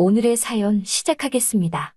오늘의 사연 시작하겠습니다.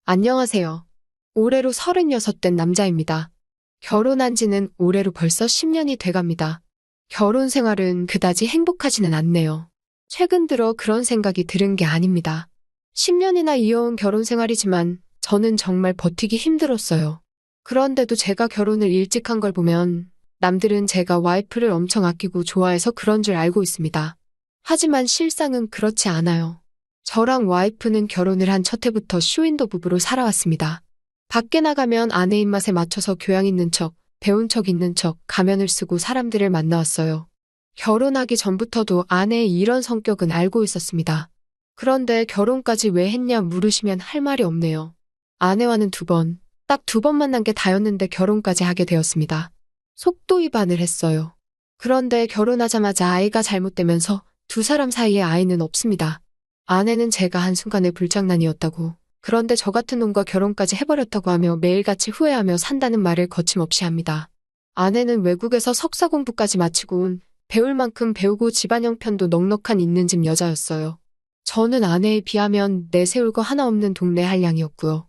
안녕하세요. 올해로 36된 남자입니다. 결혼한 지는 올해로 벌써 10년이 돼갑니다. 결혼 생활은 그다지 행복하지는 않네요. 최근 들어 그런 생각이 들은 게 아닙니다. 10년이나 이어온 결혼 생활이지만 저는 정말 버티기 힘들었어요. 그런데도 제가 결혼을 일찍 한 걸 보면 남들은 제가 와이프를 엄청 아끼고 좋아해서 그런 줄 알고 있습니다. 하지만 실상은 그렇지 않아요. 저랑 와이프는 결혼을 한 첫 해부터 쇼윈도 부부로 살아왔습니다. 밖에 나가면 아내 입맛에 맞춰서 교양 있는 척, 배운 척 있는 척 가면을 쓰고 사람들을 만나왔어요. 결혼하기 전부터도 아내의 이런 성격은 알고 있었습니다. 그런데 결혼까지 왜 했냐 물으시면 할 말이 없네요. 아내와는 딱 두 번 만난 게 다였는데 결혼까지 하게 되었습니다. 속도 위반을 했어요. 그런데 결혼하자마자 아이가 잘못되면서 두 사람 사이에 아이는 없습니다. 아내는 제가 한순간의 불장난이었다고, 그런데 저 같은 놈과 결혼까지 해버렸다고 하며 매일같이 후회하며 산다는 말을 거침없이 합니다. 아내는 외국에서 석사 공부까지 마치고 온 배울 만큼 배우고 집안 형편도 넉넉한 있는 집 여자였어요. 저는 아내에 비하면 내세울 거 하나 없는 동네 한량이었고요.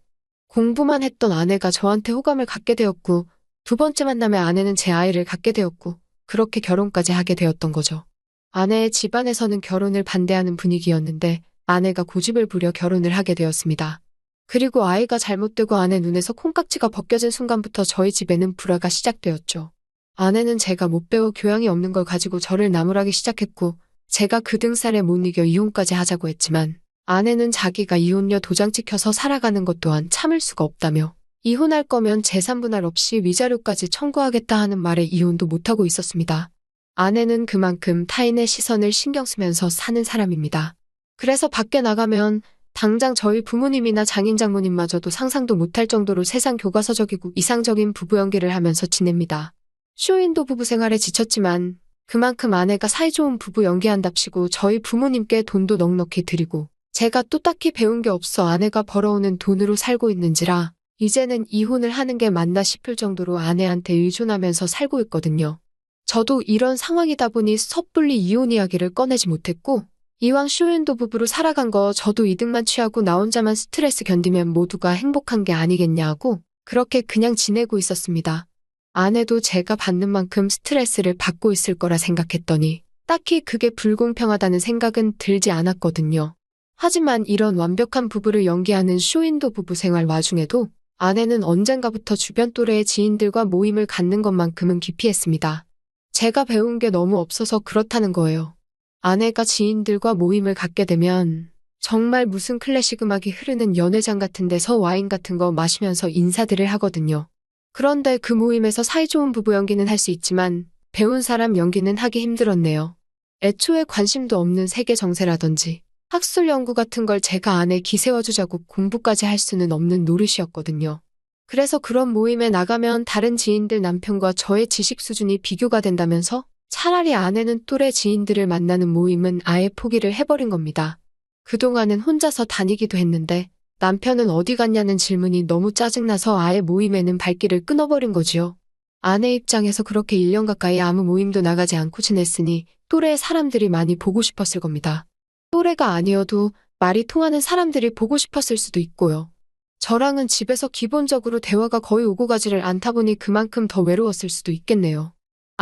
공부만 했던 아내가 저한테 호감을 갖게 되었고, 두 번째 만남에 아내는 제 아이를 갖게 되었고, 그렇게 결혼까지 하게 되었던 거죠. 아내의 집안에서는 결혼을 반대하는 분위기였는데 아내가 고집을 부려 결혼을 하게 되었습니다. 그리고 아이가 잘못되고 아내 눈에서 콩깍지가 벗겨진 순간부터 저희 집에는 불화가 시작되었죠. 아내는 제가 못 배워 교양이 없는 걸 가지고 저를 나무라기 시작했고, 제가 그 등살에 못 이겨 이혼까지 하자고 했지만 아내는 자기가 이혼녀 도장 찍혀서 살아가는 것 또한 참을 수가 없다며 이혼할 거면 재산 분할 없이 위자료까지 청구하겠다 하는 말에 이혼도 못하고 있었습니다. 아내는 그만큼 타인의 시선을 신경 쓰면서 사는 사람입니다. 그래서 밖에 나가면 당장 저희 부모님이나 장인 장모님마저도 상상도 못할 정도로 세상 교과서적이고 이상적인 부부 연기를 하면서 지냅니다. 쇼윈도 부부 생활에 지쳤지만 그만큼 아내가 사이좋은 부부 연기한답시고 저희 부모님께 돈도 넉넉히 드리고, 제가 또 딱히 배운 게 없어 아내가 벌어오는 돈으로 살고 있는지라 이제는 이혼을 하는 게 맞나 싶을 정도로 아내한테 의존하면서 살고 있거든요. 저도 이런 상황이다 보니 섣불리 이혼 이야기를 꺼내지 못했고, 이왕 쇼윈도 부부로 살아간 거 저도 이득만 취하고 나 혼자만 스트레스 견디면 모두가 행복한 게 아니겠냐 하고 그렇게 그냥 지내고 있었습니다. 아내도 제가 받는 만큼 스트레스를 받고 있을 거라 생각했더니 딱히 그게 불공평하다는 생각은 들지 않았거든요. 하지만 이런 완벽한 부부를 연기하는 쇼윈도 부부 생활 와중에도 아내는 언젠가부터 주변 또래의 지인들과 모임을 갖는 것만큼은 기피했습니다. 제가 배운 게 너무 없어서 그렇다는 거예요. 아내가 지인들과 모임을 갖게 되면 정말 무슨 클래식 음악이 흐르는 연회장 같은 데서 와인 같은 거 마시면서 인사들을 하거든요. 그런데 그 모임에서 사이좋은 부부 연기는 할 수 있지만 배운 사람 연기는 하기 힘들었네요. 애초에 관심도 없는 세계 정세라든지 학술 연구 같은 걸 제가 아내 기세워주자고 공부까지 할 수는 없는 노릇이었거든요. 그래서 그런 모임에 나가면 다른 지인들 남편과 저의 지식 수준이 비교가 된다면서 차라리 아내는 또래 지인들을 만나는 모임은 아예 포기를 해버린 겁니다. 그동안은 혼자서 다니기도 했는데 남편은 어디 갔냐는 질문이 너무 짜증나서 아예 모임에는 발길을 끊어버린 거지요. 아내 입장에서 그렇게 1년 가까이 아무 모임도 나가지 않고 지냈으니 또래의 사람들이 많이 보고 싶었을 겁니다. 또래가 아니어도 말이 통하는 사람들이 보고 싶었을 수도 있고요. 저랑은 집에서 기본적으로 대화가 거의 오고 가지를 않다 보니 그만큼 더 외로웠을 수도 있겠네요.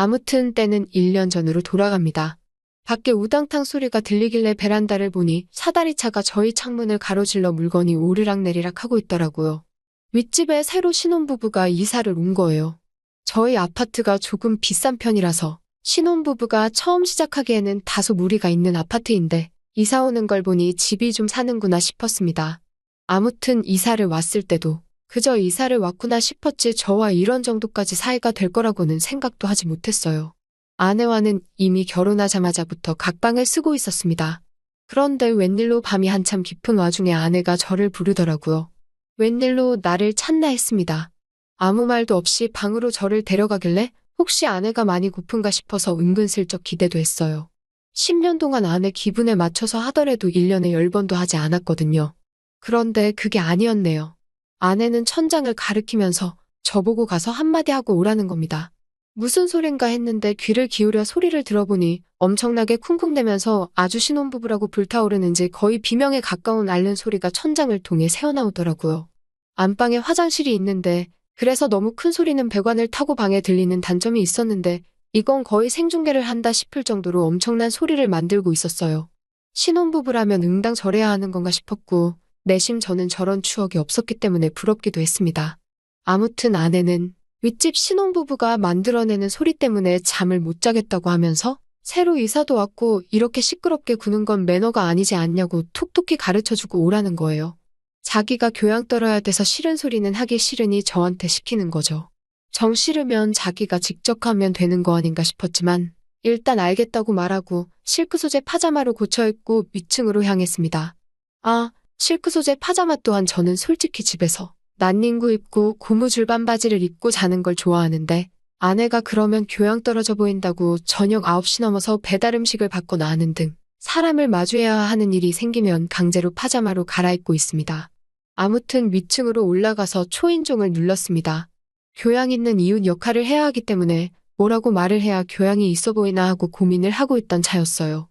아무튼 때는 1년 전으로 돌아갑니다. 밖에 우당탕 소리가 들리길래 베란다를 보니 사다리차가 저희 창문을 가로질러 물건이 오르락내리락 하고 있더라고요. 윗집에 새로 신혼부부가 이사를 온 거예요. 저희 아파트가 조금 비싼 편이라서 신혼부부가 처음 시작하기에는 다소 무리가 있는 아파트인데 이사 오는 걸 보니 집이 좀 사는구나 싶었습니다. 아무튼 이사를 왔을 때도 그저 이사를 왔구나 싶었지 저와 이런 정도까지 사이가 될 거라고는 생각도 하지 못했어요. 아내와는 이미 결혼하자마자부터 각방을 쓰고 있었습니다. 그런데 웬일로 밤이 한참 깊은 와중에 아내가 저를 부르더라고요. 웬일로 나를 찾나 했습니다. 아무 말도 없이 방으로 저를 데려가길래 혹시 아내가 많이 고픈가 싶어서 은근슬쩍 기대도 했어요. 10년 동안 아내 기분에 맞춰서 하더라도 1년에 10번도 하지 않았거든요. 그런데 그게 아니었네요. 아내는 천장을 가리키면서 저보고 가서 한마디 하고 오라는 겁니다. 무슨 소린가 했는데 귀를 기울여 소리를 들어보니 엄청나게 쿵쿵대면서 아주 신혼부부라고 불타오르는지 거의 비명에 가까운 앓는 소리가 천장을 통해 새어나오더라고요. 안방에 화장실이 있는데 그래서 너무 큰 소리는 배관을 타고 방에 들리는 단점이 있었는데 이건 거의 생중계를 한다 싶을 정도로 엄청난 소리를 만들고 있었어요. 신혼부부라면 응당 저래야 하는 건가 싶었고 내심 저는 저런 추억이 없었기 때문에 부럽기도 했습니다. 아무튼 아내는 윗집 신혼부부가 만들어내는 소리 때문에 잠을 못 자겠다고 하면서 새로 이사도 왔고 이렇게 시끄럽게 구는 건 매너가 아니지 않냐고 톡톡히 가르쳐주고 오라는 거예요. 자기가 교양 떨어야 돼서 싫은 소리는 하기 싫으니 저한테 시키는 거죠. 정 싫으면 자기가 직접 하면 되는 거 아닌가 싶었지만 일단 알겠다고 말하고 실크 소재 파자마로 고쳐 입고 위층으로 향했습니다. 아, 실크 소재 파자마 또한 저는 솔직히 집에서 난닝구 입고 고무줄 반바지를 입고 자는 걸 좋아하는데 아내가 그러면 교양 떨어져 보인다고 저녁 9시 넘어서 배달 음식을 받거나 하는 등 사람을 마주해야 하는 일이 생기면 강제로 파자마로 갈아입고 있습니다. 아무튼 위층으로 올라가서 초인종을 눌렀습니다. 교양 있는 이웃 역할을 해야 하기 때문에 뭐라고 말을 해야 교양이 있어 보이나 하고 고민을 하고 있던 차였어요.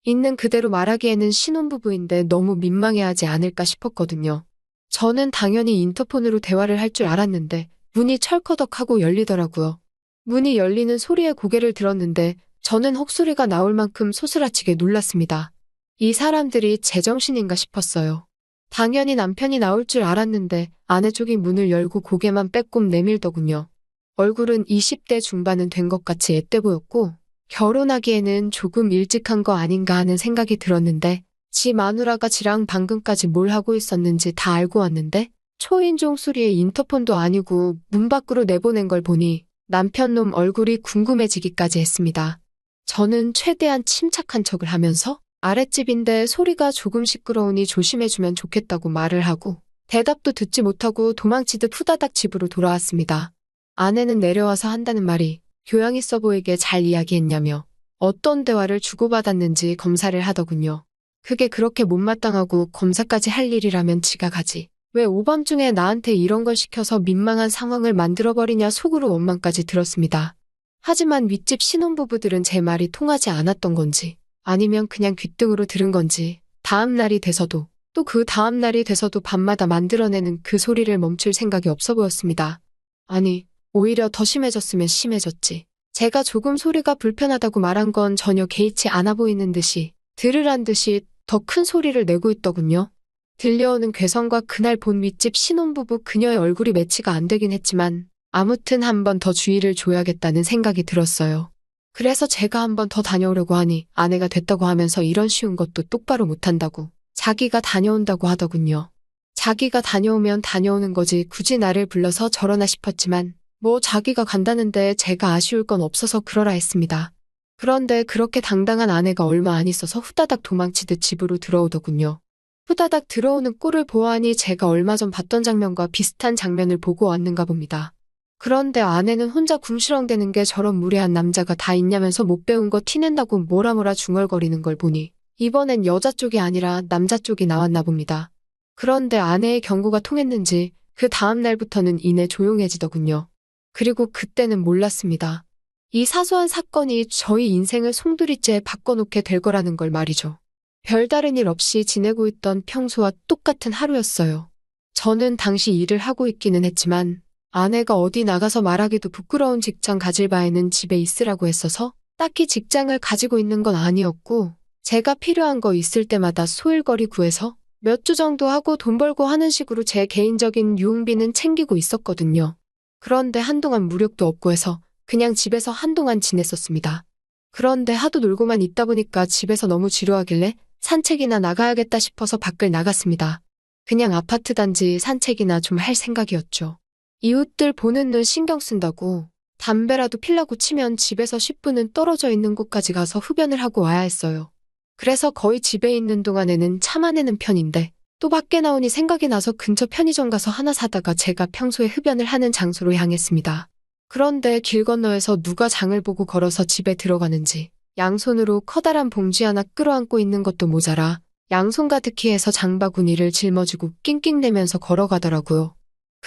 있는 그대로 말하기에는 신혼부부인데 너무 민망해하지 않을까 싶었거든요. 저는 당연히 인터폰으로 대화를 할 줄 알았는데 문이 철커덕하고 열리더라고요. 문이 열리는 소리에 고개를 들었는데 저는 혹소리가 나올 만큼 소스라치게 놀랐습니다. 이 사람들이 제정신인가 싶었어요. 당연히 남편이 나올 줄 알았는데 아내 쪽이 문을 열고 고개만 빼꼼 내밀더군요. 얼굴은 20대 중반은 된 것 같이 앳돼 보였고 결혼하기에는 조금 일찍 한 거 아닌가 하는 생각이 들었는데 지 마누라가 지랑 방금까지 뭘 하고 있었는지 다 알고 왔는데 초인종 소리에 인터폰도 아니고 문 밖으로 내보낸 걸 보니 남편 놈 얼굴이 궁금해지기까지 했습니다. 저는 최대한 침착한 척을 하면서 아랫집인데 소리가 조금 시끄러우니 조심해주면 좋겠다고 말을 하고 대답도 듣지 못하고 도망치듯 후다닥 집으로 돌아왔습니다. 아내는 내려와서 한다는 말이 교양 있어 보이게 잘 이야기했냐며 어떤 대화를 주고받았는지 검사를 하더군요. 그게 그렇게 못마땅하고 검사까지 할 일이라면 지가 가지. 왜 오밤중에 나한테 이런 걸 시켜서 민망한 상황을 만들어버리냐 속으로 원망까지 들었습니다. 하지만 윗집 신혼부부들은 제 말이 통하지 않았던 건지 아니면 그냥 귓등으로 들은 건지 다음 날이 돼서도 또 그 다음 날이 돼서도 밤마다 만들어내는 그 소리를 멈출 생각이 없어 보였습니다. 아니, 오히려 더 심해졌으면 심해졌지. 제가 조금 소리가 불편하다고 말한 건 전혀 개의치 않아 보이는 듯이 들으란 듯이 더 큰 소리를 내고 있더군요. 들려오는 괴성과 그날 본 윗집 신혼부부 그녀의 얼굴이 매치가 안 되긴 했지만 아무튼 한 번 더 주의를 줘야겠다는 생각이 들었어요. 그래서 제가 한 번 더 다녀오려고 하니 아내가 됐다고 하면서 이런 쉬운 것도 똑바로 못한다고 자기가 다녀온다고 하더군요. 자기가 다녀오면 다녀오는 거지 굳이 나를 불러서 저러나 싶었지만 뭐 자기가 간다는데 제가 아쉬울 건 없어서 그러라 했습니다. 그런데 그렇게 당당한 아내가 얼마 안 있어서 후다닥 도망치듯 집으로 들어오더군요. 후다닥 들어오는 꼴을 보아하니 제가 얼마 전 봤던 장면과 비슷한 장면을 보고 왔는가 봅니다. 그런데 아내는 혼자 궁시렁대는 게 저런 무례한 남자가 다 있냐면서 못 배운 거 티낸다고 뭐라 중얼거리는 걸 보니 이번엔 여자 쪽이 아니라 남자 쪽이 나왔나 봅니다. 그런데 아내의 경고가 통했는지 그 다음 날부터는 이내 조용해지더군요. 그리고 그때는 몰랐습니다. 이 사소한 사건이 저희 인생을 송두리째 바꿔놓게 될 거라는 걸 말이죠. 별다른 일 없이 지내고 있던 평소와 똑같은 하루였어요. 저는 당시 일을 하고 있기는 했지만 아내가 어디 나가서 말하기도 부끄러운 직장 가질 바에는 집에 있으라고 했어서 딱히 직장을 가지고 있는 건 아니었고 제가 필요한 거 있을 때마다 소일거리 구해서 몇 주 정도 하고 돈 벌고 하는 식으로 제 개인적인 유흥비는 챙기고 있었거든요. 그런데 한동안 무력도 없고 해서 그냥 집에서 한동안 지냈었습니다. 그런데 하도 놀고만 있다 보니까 집에서 너무 지루하길래 산책이나 나가야겠다 싶어서 밖을 나갔습니다. 그냥 아파트 단지 산책이나 좀 할 생각이었죠. 이웃들 보는 눈 신경 쓴다고 담배라도 피려고 치면 집에서 10분은 떨어져 있는 곳까지 가서 흡연을 하고 와야 했어요. 그래서 거의 집에 있는 동안에는 참아내는 편인데 또 밖에 나오니 생각이 나서 근처 편의점 가서 하나 사다가 제가 평소에 흡연을 하는 장소로 향했습니다. 그런데 길 건너에서 누가 장을 보고 걸어서 집에 들어가는지 양손으로 커다란 봉지 하나 끌어안고 있는 것도 모자라 양손 가득히 해서 장바구니를 짊어지고 낑낑대면서 걸어가더라고요.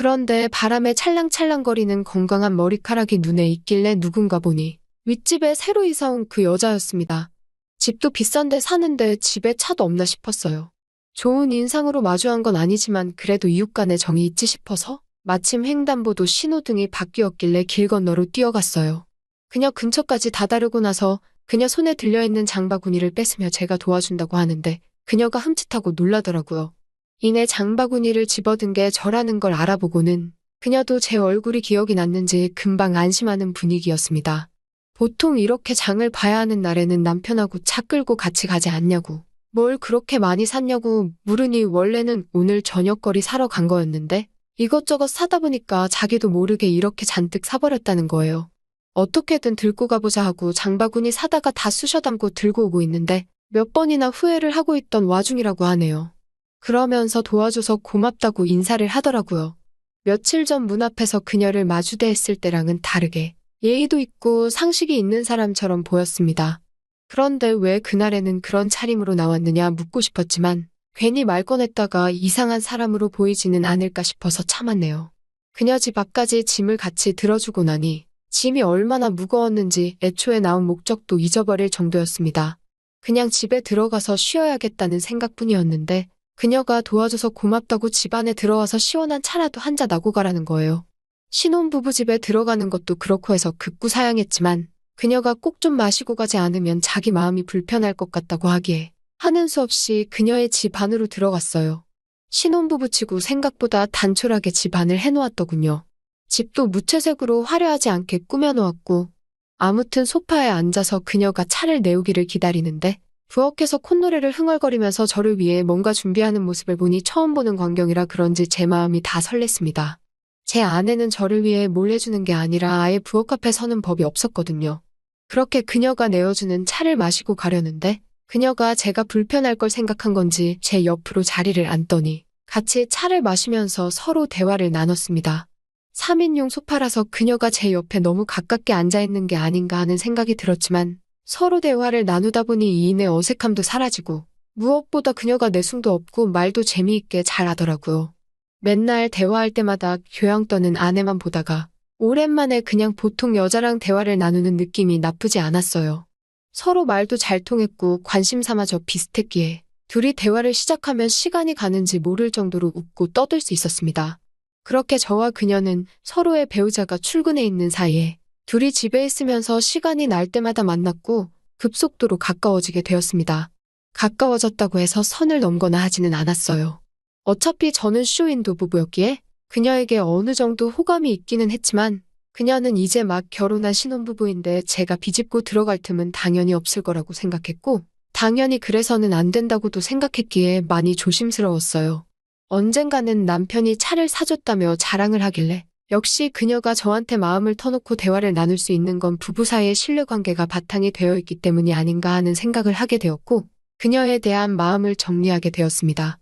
그런데 바람에 찰랑찰랑거리는 건강한 머리카락이 눈에 익길래 누군가 보니 윗집에 새로 이사 온 그 여자였습니다. 집도 비싼데 사는데 집에 차도 없나 싶었어요. 좋은 인상으로 마주한 건 아니지만 그래도 이웃 간의 정이 있지 싶어서 마침 횡단보도 신호등이 바뀌었길래 길 건너로 뛰어갔어요. 그녀 근처까지 다다르고 나서 그녀 손에 들려있는 장바구니를 뺏으며 제가 도와준다고 하는데 그녀가 흠칫하고 놀라더라고요. 이내 장바구니를 집어든 게 저라는 걸 알아보고는 그녀도 제 얼굴이 기억이 났는지 금방 안심하는 분위기였습니다. 보통 이렇게 장을 봐야 하는 날에는 남편하고 차 끌고 같이 가지 않냐고, 뭘 그렇게 많이 샀냐고 물으니 원래는 오늘 저녁거리 사러 간 거였는데 이것저것 사다 보니까 자기도 모르게 이렇게 잔뜩 사버렸다는 거예요. 어떻게든 들고 가보자 하고 장바구니 사다가 다 쑤셔 담고 들고 오고 있는데 몇 번이나 후회를 하고 있던 와중이라고 하네요. 그러면서 도와줘서 고맙다고 인사를 하더라고요. 며칠 전 문 앞에서 그녀를 마주대했을 때랑은 다르게 예의도 있고 상식이 있는 사람처럼 보였습니다. 그런데 왜 그날에는 그런 차림으로 나왔느냐 묻고 싶었지만 괜히 말 꺼냈다가 이상한 사람으로 보이지는 않을까 싶어서 참았네요. 그녀 집 앞까지 짐을 같이 들어주고 나니 짐이 얼마나 무거웠는지 애초에 나온 목적도 잊어버릴 정도였습니다. 그냥 집에 들어가서 쉬어야겠다는 생각뿐이었는데 그녀가 도와줘서 고맙다고 집 안에 들어와서 시원한 차라도 한 잔 나고 가라는 거예요. 신혼부부 집에 들어가는 것도 그렇고 해서 급구사양했지만 그녀가 꼭 좀 마시고 가지 않으면 자기 마음이 불편할 것 같다고 하기에 하는 수 없이 그녀의 집 안으로 들어갔어요. 신혼부부치고 생각보다 단촐하게 집 안을 해놓았더군요. 집도 무채색으로 화려하지 않게 꾸며놓았고 아무튼 소파에 앉아서 그녀가 차를 내오기를 기다리는데 부엌에서 콧노래를 흥얼거리면서 저를 위해 뭔가 준비하는 모습을 보니 처음 보는 광경이라 그런지 제 마음이 다 설렜습니다. 제 아내는 저를 위해 뭘 해주는 게 아니라 아예 부엌 앞에 서는 법이 없었거든요. 그렇게 그녀가 내어주는 차를 마시고 가려는데 그녀가 제가 불편할 걸 생각한 건지 제 옆으로 자리를 앉더니 같이 차를 마시면서 서로 대화를 나눴습니다. 3인용 소파라서 그녀가 제 옆에 너무 가깝게 앉아있는 게 아닌가 하는 생각이 들었지만 서로 대화를 나누다 보니 이내 어색함도 사라지고 무엇보다 그녀가 내숭도 없고 말도 재미있게 잘 하더라고요. 맨날 대화할 때마다 교양 떠는 아내만 보다가 오랜만에 그냥 보통 여자랑 대화를 나누는 느낌이 나쁘지 않았어요. 서로 말도 잘 통했고 관심사마저 비슷했기에 둘이 대화를 시작하면 시간이 가는지 모를 정도로 웃고 떠들 수 있었습니다. 그렇게 저와 그녀는 서로의 배우자가 출근해 있는 사이에 둘이 집에 있으면서 시간이 날 때마다 만났고 급속도로 가까워지게 되었습니다. 가까워졌다고 해서 선을 넘거나 하지는 않았어요. 어차피 저는 쇼윈도 부부였기에 그녀에게 어느 정도 호감이 있기는 했지만 그녀는 이제 막 결혼한 신혼부부인데 제가 비집고 들어갈 틈은 당연히 없을 거라고 생각했고 당연히 그래서는 안 된다고도 생각했기에 많이 조심스러웠어요. 언젠가는 남편이 차를 사줬다며 자랑을 하길래 역시 그녀가 저한테 마음을 터놓고 대화를 나눌 수 있는 건 부부 사이의 신뢰관계가 바탕이 되어 있기 때문이 아닌가 하는 생각을 하게 되었고 그녀에 대한 마음을 정리하게 되었습니다.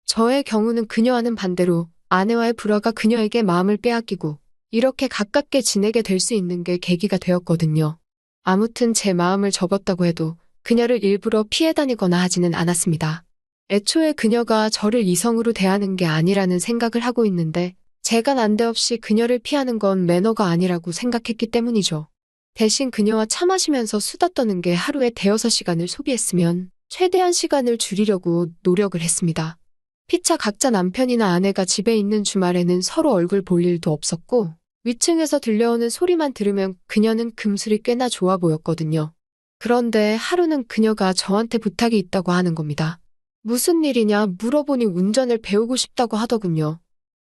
저의 경우는 그녀와는 반대로 아내와의 불화가 그녀에게 마음을 빼앗기고 이렇게 가깝게 지내게 될 수 있는 게 계기가 되었거든요. 아무튼 제 마음을 접었다고 해도 그녀를 일부러 피해 다니거나 하지는 않았습니다. 애초에 그녀가 저를 이성으로 대하는 게 아니라는 생각을 하고 있는데 제가 난데없이 그녀를 피하는 건 매너가 아니라고 생각했기 때문이죠. 대신 그녀와 차 마시면서 수다 떠는 게 하루에 대여섯 시간을 소비했으면 최대한 시간을 줄이려고 노력을 했습니다. 피차 각자 남편이나 아내가 집에 있는 주말에는 서로 얼굴 볼 일도 없었고 위층에서 들려오는 소리만 들으면 그녀는 금술이 꽤나 좋아 보였거든요. 그런데 하루는 그녀가 저한테 부탁이 있다고 하는 겁니다. 무슨 일이냐 물어보니 운전을 배우고 싶다고 하더군요.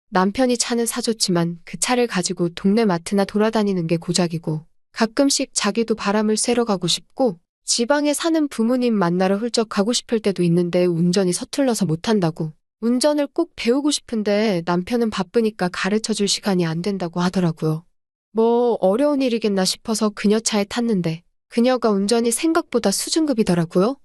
남편이 차는 사줬지만 그 차를 가지고 동네 마트나 돌아다니는 게 고작이고 가끔씩 자기도 바람을 쐬러 가고 싶고 지방에 사는 부모님 만나러 훌쩍 가고 싶을 때도 있는데 운전이 서툴러서 못한다고 운전을 꼭 배우고 싶은데 남편은 바쁘니까 가르쳐줄 시간이 안 된다고 하더라고요. 뭐 어려운 일이겠나 싶어서 그녀 차에 탔는데 그녀가 운전이 생각보다 수준급이더라고요.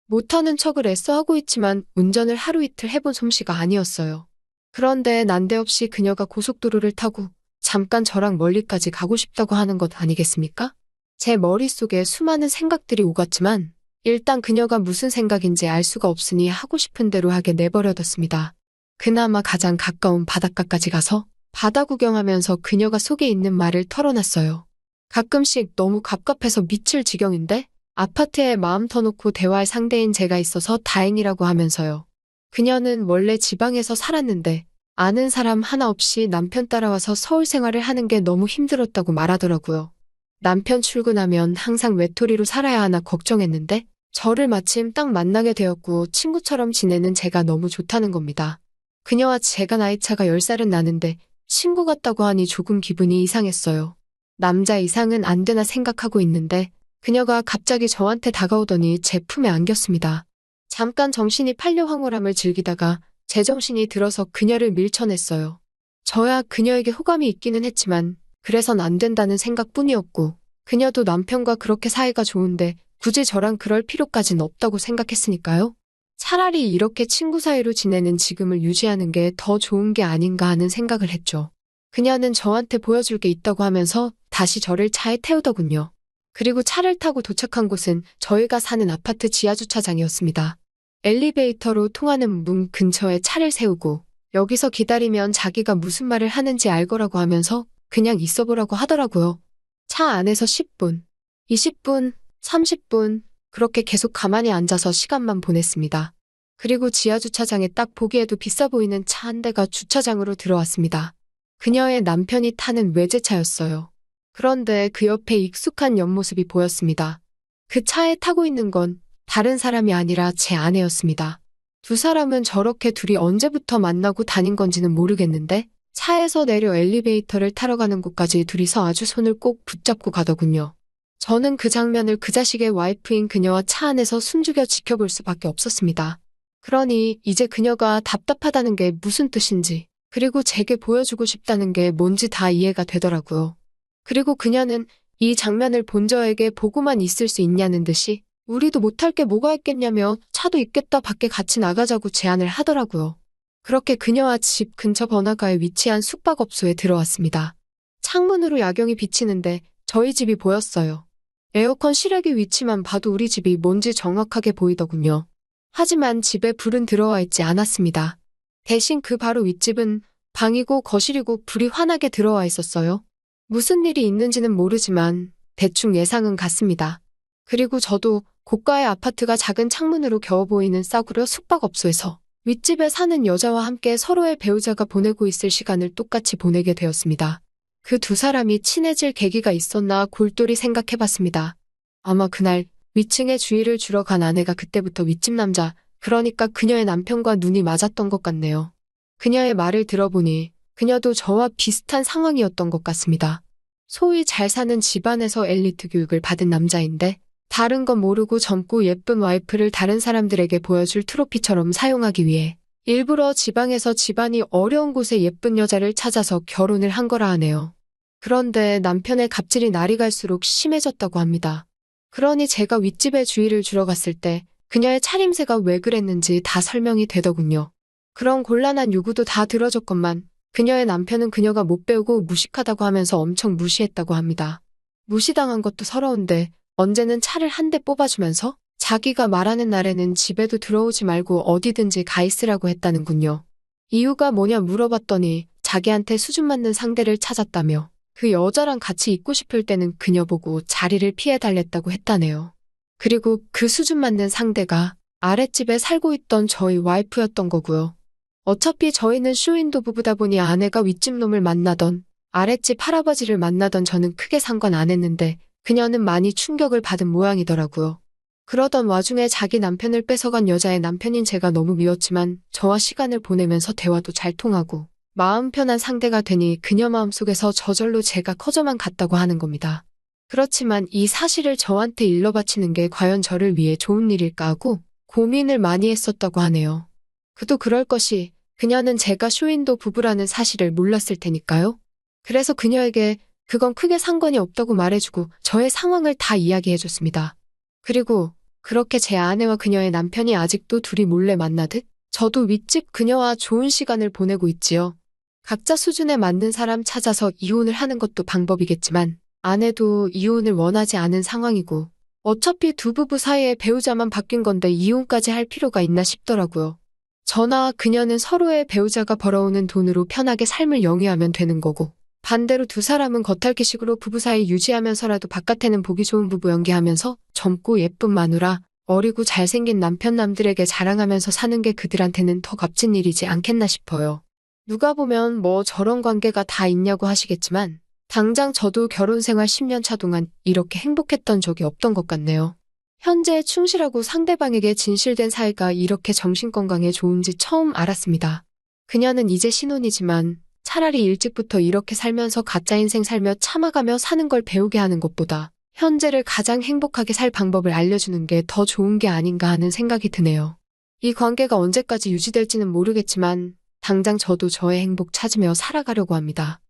못하는 척을 애써 하고 있지만 운전을 하루 이틀 해본 솜씨가 아니었어요. 그런데 난데없이 그녀가 고속도로를 타고 잠깐 저랑 멀리까지 가고 싶다고 하는 것 아니겠습니까? 제 머릿속에 수많은 생각들이 오갔지만 일단 그녀가 무슨 생각인지 알 수가 없으니 하고 싶은 대로 하게 내버려뒀습니다. 그나마 가장 가까운 바닷가까지 가서 바다 구경하면서 그녀가 속에 있는 말을 털어놨어요. 가끔씩 너무 갑갑해서 미칠 지경인데 아파트에 마음 터놓고 대화할 상대인 제가 있어서 다행이라고 하면서요. 그녀는 원래 지방에서 살았는데 아는 사람 하나 없이 남편 따라와서 서울 생활을 하는 게 너무 힘들었다고 말하더라고요. 남편 출근하면 항상 외톨이로 살아야 하나 걱정했는데 저를 마침 딱 만나게 되었고 친구처럼 지내는 제가 너무 좋다는 겁니다. 그녀와 제가 나이차가 10살은 나는데 친구 같다고 하니 조금 기분이 이상했어요. 남자 이상은 안 되나 생각하고 있는데 그녀가 갑자기 저한테 다가오더니 제 품에 안겼습니다. 잠깐 정신이 팔려 황홀함을 즐기다가 제정신이 들어서 그녀를 밀쳐냈어요. 저야 그녀에게 호감이 있기는 했지만 그래선 안 된다는 생각뿐이었고 그녀도 남편과 그렇게 사이가 좋은데 굳이 저랑 그럴 필요까진 없다고 생각했으니까요. 차라리 이렇게 친구 사이로 지내는 지금을 유지하는 게 더 좋은 게 아닌가 하는 생각을 했죠. 그녀는 저한테 보여줄 게 있다고 하면서 다시 저를 차에 태우더군요. 그리고 차를 타고 도착한 곳은 저희가 사는 아파트 지하주차장이었습니다. 엘리베이터로 통하는 문 근처에 차를 세우고 여기서 기다리면 자기가 무슨 말을 하는지 알 거라고 하면서 그냥 있어보라고 하더라고요. 차 안에서 10분, 20분, 30분 그렇게 계속 가만히 앉아서 시간만 보냈습니다. 그리고 지하주차장에 딱 보기에도 비싸 보이는 차 한 대가 주차장으로 들어왔습니다. 그녀의 남편이 타는 외제차였어요. 그런데 그 옆에 익숙한 옆모습이 보였습니다. 그 차에 타고 있는 건 다른 사람이 아니라 제 아내였습니다. 두 사람은 저렇게 둘이 언제부터 만나고 다닌 건지는 모르겠는데 차에서 내려 엘리베이터를 타러 가는 곳까지 둘이서 아주 손을 꼭 붙잡고 가더군요. 저는 그 장면을 그 자식의 와이프인 그녀와 차 안에서 숨죽여 지켜볼 수밖에 없었습니다. 그러니 이제 그녀가 답답하다는 게 무슨 뜻인지 그리고 제게 보여주고 싶다는 게 뭔지 다 이해가 되더라고요. 그리고 그녀는 이 장면을 본 저에게 보고만 있을 수 있냐는 듯이 우리도 못할 게 뭐가 있겠냐며 차도 있겠다 밖에 같이 나가자고 제안을 하더라고요. 그렇게 그녀와 집 근처 번화가에 위치한 숙박업소에 들어왔습니다. 창문으로 야경이 비치는데 저희 집이 보였어요. 에어컨 실외기 위치만 봐도 우리 집이 뭔지 정확하게 보이더군요. 하지만 집에 불은 들어와 있지 않았습니다. 대신 그 바로 윗집은 방이고 거실이고 불이 환하게 들어와 있었어요. 무슨 일이 있는지는 모르지만 대충 예상은 갔습니다. 그리고 저도 고가의 아파트가 작은 창문으로 겨워 보이는 싸구려 숙박업소에서 윗집에 사는 여자와 함께 서로의 배우자가 보내고 있을 시간을 똑같이 보내게 되었습니다. 그 두 사람이 친해질 계기가 있었나 골똘히 생각해봤습니다. 아마 그날 위층에 주의를 주러 간 아내가 그때부터 윗집 남자, 그러니까 그녀의 남편과 눈이 맞았던 것 같네요. 그녀의 말을 들어보니 그녀도 저와 비슷한 상황이었던 것 같습니다. 소위 잘 사는 집안에서 엘리트 교육을 받은 남자인데 다른 건 모르고 젊고 예쁜 와이프를 다른 사람들에게 보여줄 트로피처럼 사용하기 위해 일부러 지방에서 집안이 어려운 곳에 예쁜 여자를 찾아서 결혼을 한 거라 하네요. 그런데 남편의 갑질이 날이 갈수록 심해졌다고 합니다. 그러니 제가 윗집에 주의를 주러 갔을 때 그녀의 차림새가 왜 그랬는지 다 설명이 되더군요. 그런 곤란한 요구도 다 들어줬건만 그녀의 남편은 그녀가 못 배우고 무식하다고 하면서 엄청 무시했다고 합니다. 무시당한 것도 서러운데 언제는 차를 한 대 뽑아주면서 자기가 말하는 날에는 집에도 들어오지 말고 어디든지 가 있으라고 했다는군요. 이유가 뭐냐 물어봤더니 자기한테 수준 맞는 상대를 찾았다며 그 여자랑 같이 있고 싶을 때는 그녀 보고 자리를 피해달랬다고 했다네요. 그리고 그 수준 맞는 상대가 아랫집에 살고 있던 저희 와이프였던 거고요. 어차피 저희는 쇼윈도 부부다 보니 아내가 윗집 놈을 만나던 아랫집 할아버지를 만나던 저는 크게 상관 안 했는데 그녀는 많이 충격을 받은 모양이더라고요. 그러던 와중에 자기 남편을 뺏어간 여자의 남편인 제가 너무 미웠지만 저와 시간을 보내면서 대화도 잘 통하고 마음 편한 상대가 되니 그녀 마음속에서 저절로 제가 커져만 갔다고 하는 겁니다. 그렇지만 이 사실을 저한테 일러 바치는 게 과연 저를 위해 좋은 일일까 하고 고민을 많이 했었다고 하네요. 그도 그럴 것이 그녀는 제가 쇼윈도 부부라는 사실을 몰랐을 테니까요. 그래서 그녀에게 그건 크게 상관이 없다고 말해주고 저의 상황을 다 이야기해줬습니다. 그리고 그렇게 제 아내와 그녀의 남편이 아직도 둘이 몰래 만나듯 저도 윗집 그녀와 좋은 시간을 보내고 있지요. 각자 수준에 맞는 사람 찾아서 이혼을 하는 것도 방법이겠지만 아내도 이혼을 원하지 않은 상황이고 어차피 두 부부 사이에 배우자만 바뀐 건데 이혼까지 할 필요가 있나 싶더라고요. 저나 그녀는 서로의 배우자가 벌어오는 돈으로 편하게 삶을 영위하면 되는 거고, 반대로 두 사람은 겉핥기식으로 부부 사이 유지하면서라도 바깥에는 보기 좋은 부부 연기하면서 젊고 예쁜 마누라, 어리고 잘생긴 남편 남들에게 자랑하면서 사는 게 그들한테는 더 값진 일이지 않겠나 싶어요. 누가 보면 뭐 저런 관계가 다 있냐고 하시겠지만, 당장 저도 결혼 생활 10년 차 동안 이렇게 행복했던 적이 없던 것 같네요. 현재에 충실하고 상대방에게 진실된 사이가 이렇게 정신건강에 좋은지 처음 알았습니다. 그녀는 이제 신혼이지만 차라리 일찍부터 이렇게 살면서 가짜 인생 살며 참아가며 사는 걸 배우게 하는 것보다 현재를 가장 행복하게 살 방법을 알려주는 게 더 좋은 게 아닌가 하는 생각이 드네요. 이 관계가 언제까지 유지될지는 모르겠지만 당장 저도 저의 행복 찾으며 살아가려고 합니다.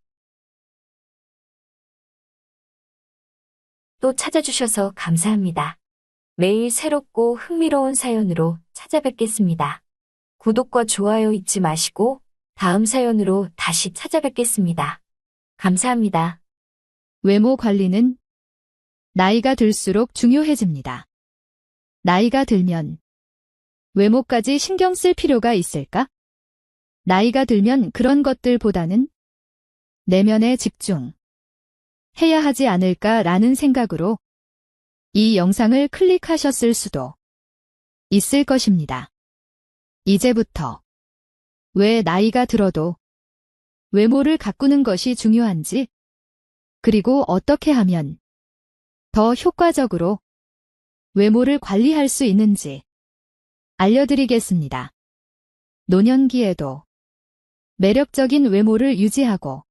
또 찾아주셔서 감사합니다. 매일 새롭고 흥미로운 사연으로 찾아뵙겠습니다. 구독과 좋아요 잊지 마시고 다음 사연으로 다시 찾아뵙겠습니다. 감사합니다. 외모 관리는 나이가 들수록 중요해집니다. 나이가 들면 외모까지 신경 쓸 필요가 있을까? 나이가 들면 그런 것들보다는 내면에 집중 해야 하지 않을까라는 생각으로 이 영상을 클릭하셨을 수도 있을 것입니다. 이제부터 왜 나이가 들어도 외모를 가꾸는 것이 중요한지, 그리고 어떻게 하면 더 효과적으로 외모를 관리할 수 있는지 알려드리겠습니다. 노년기에도 매력적인 외모를 유지하고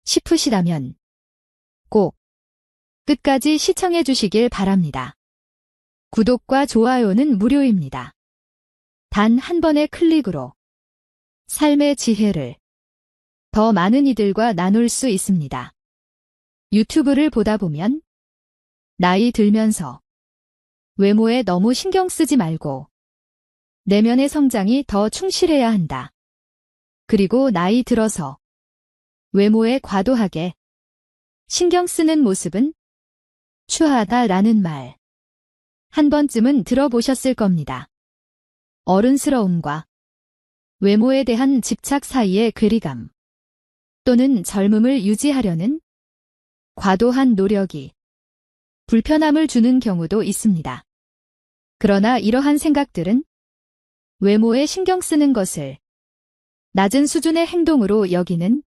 싶으시다면 꼭 끝까지 시청해 주시길 바랍니다. 구독과 좋아요는 무료입니다. 단 한 번의 클릭으로 삶의 지혜를 더 많은 이들과 나눌 수 있습니다. 유튜브를 보다 보면 나이 들면서 외모에 너무 신경 쓰지 말고 내면의 성장이 더 충실해야 한다. 그리고 나이 들어서 외모에 과도하게 신경 쓰는 모습은 추하다라는 말 한 번쯤은 들어보셨을 겁니다. 어른스러움과 외모에 대한 집착 사이의 괴리감 또는 젊음을 유지하려는 과도한 노력이 불편함을 주는 경우도 있습니다. 그러나 이러한 생각들은 외모에 신경 쓰는 것을 낮은 수준의 행동으로 여기는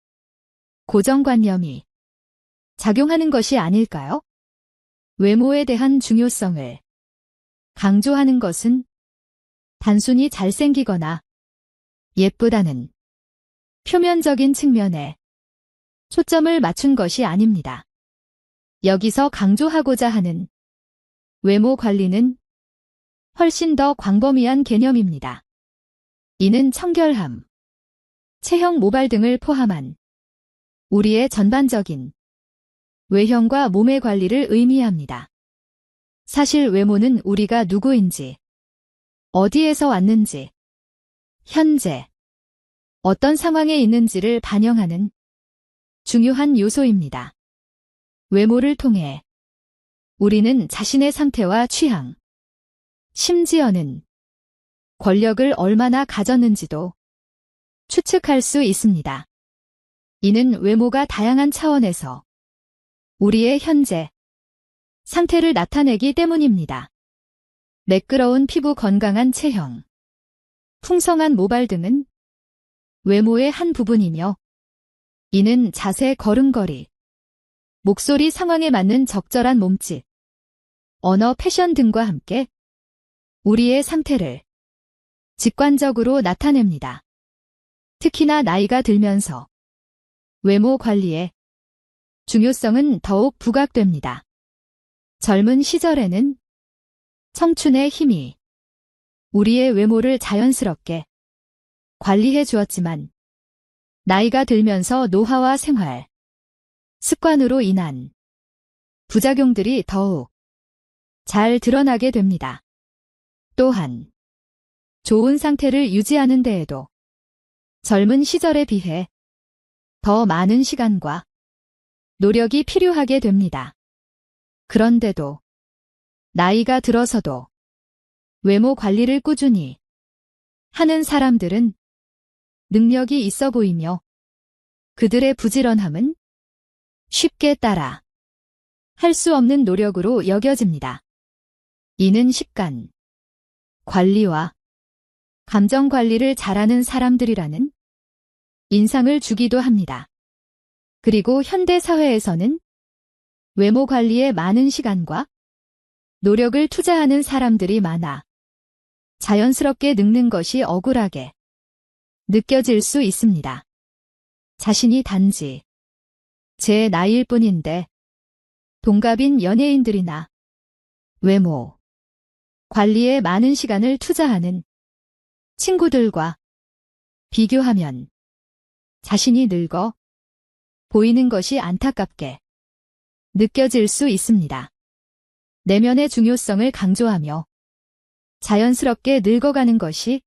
고정관념이 작용하는 것이 아닐까요? 외모에 대한 중요성을 강조하는 것은 단순히 잘생기거나 예쁘다는 표면적인 측면에 초점을 맞춘 것이 아닙니다. 여기서 강조하고자 하는 외모 관리는 훨씬 더 광범위한 개념입니다. 이는 청결함, 체형 모발 등을 포함한 우리의 전반적인 외형과 몸의 관리를 의미합니다. 사실 외모는 우리가 누구인지, 어디에서 왔는지, 현재 어떤 상황에 있는지를 반영하는 중요한 요소입니다. 외모를 통해 우리는 자신의 상태와 취향, 심지어는 권력을 얼마나 가졌는지도 추측할 수 있습니다. 이는 외모가 다양한 차원에서 우리의 현재 상태를 나타내기 때문입니다. 매끄러운 피부, 건강한 체형, 풍성한 모발 등은 외모의 한 부분이며, 이는 자세, 걸음걸이, 목소리, 상황에 맞는 적절한 몸짓, 언어, 패션 등과 함께 우리의 상태를 직관적으로 나타냅니다. 특히나 나이가 들면서 외모 관리의 중요성은 더욱 부각됩니다. 젊은 시절에는 청춘의 힘이 우리의 외모를 자연스럽게 관리해 주었지만, 나이가 들면서 노화와 생활 습관으로 인한 부작용들이 더욱 잘 드러나게 됩니다. 또한 좋은 상태를 유지하는 데에도 젊은 시절에 비해 더 많은 시간과 노력이 필요하게 됩니다. 그런데도 나이가 들어서도 외모 관리를 꾸준히 하는 사람들은 능력이 있어 보이며 그들의 부지런함은 쉽게 따라 할 수 없는 노력으로 여겨집니다. 이는 식간, 관리와 감정 관리를 잘하는 사람들이라는 인상을 주기도 합니다. 그리고 현대 사회에서는 외모 관리에 많은 시간과 노력을 투자하는 사람들이 많아 자연스럽게 늙는 것이 억울하게 느껴질 수 있습니다. 자신이 단지 제 나이일 뿐인데 동갑인 연예인들이나 외모 관리에 많은 시간을 투자하는 친구들과 비교하면 자신이 늙어 보이는 것이 안타깝게 느껴질 수 있습니다. 내면의 중요성을 강조하며 자연스럽게 늙어가는 것이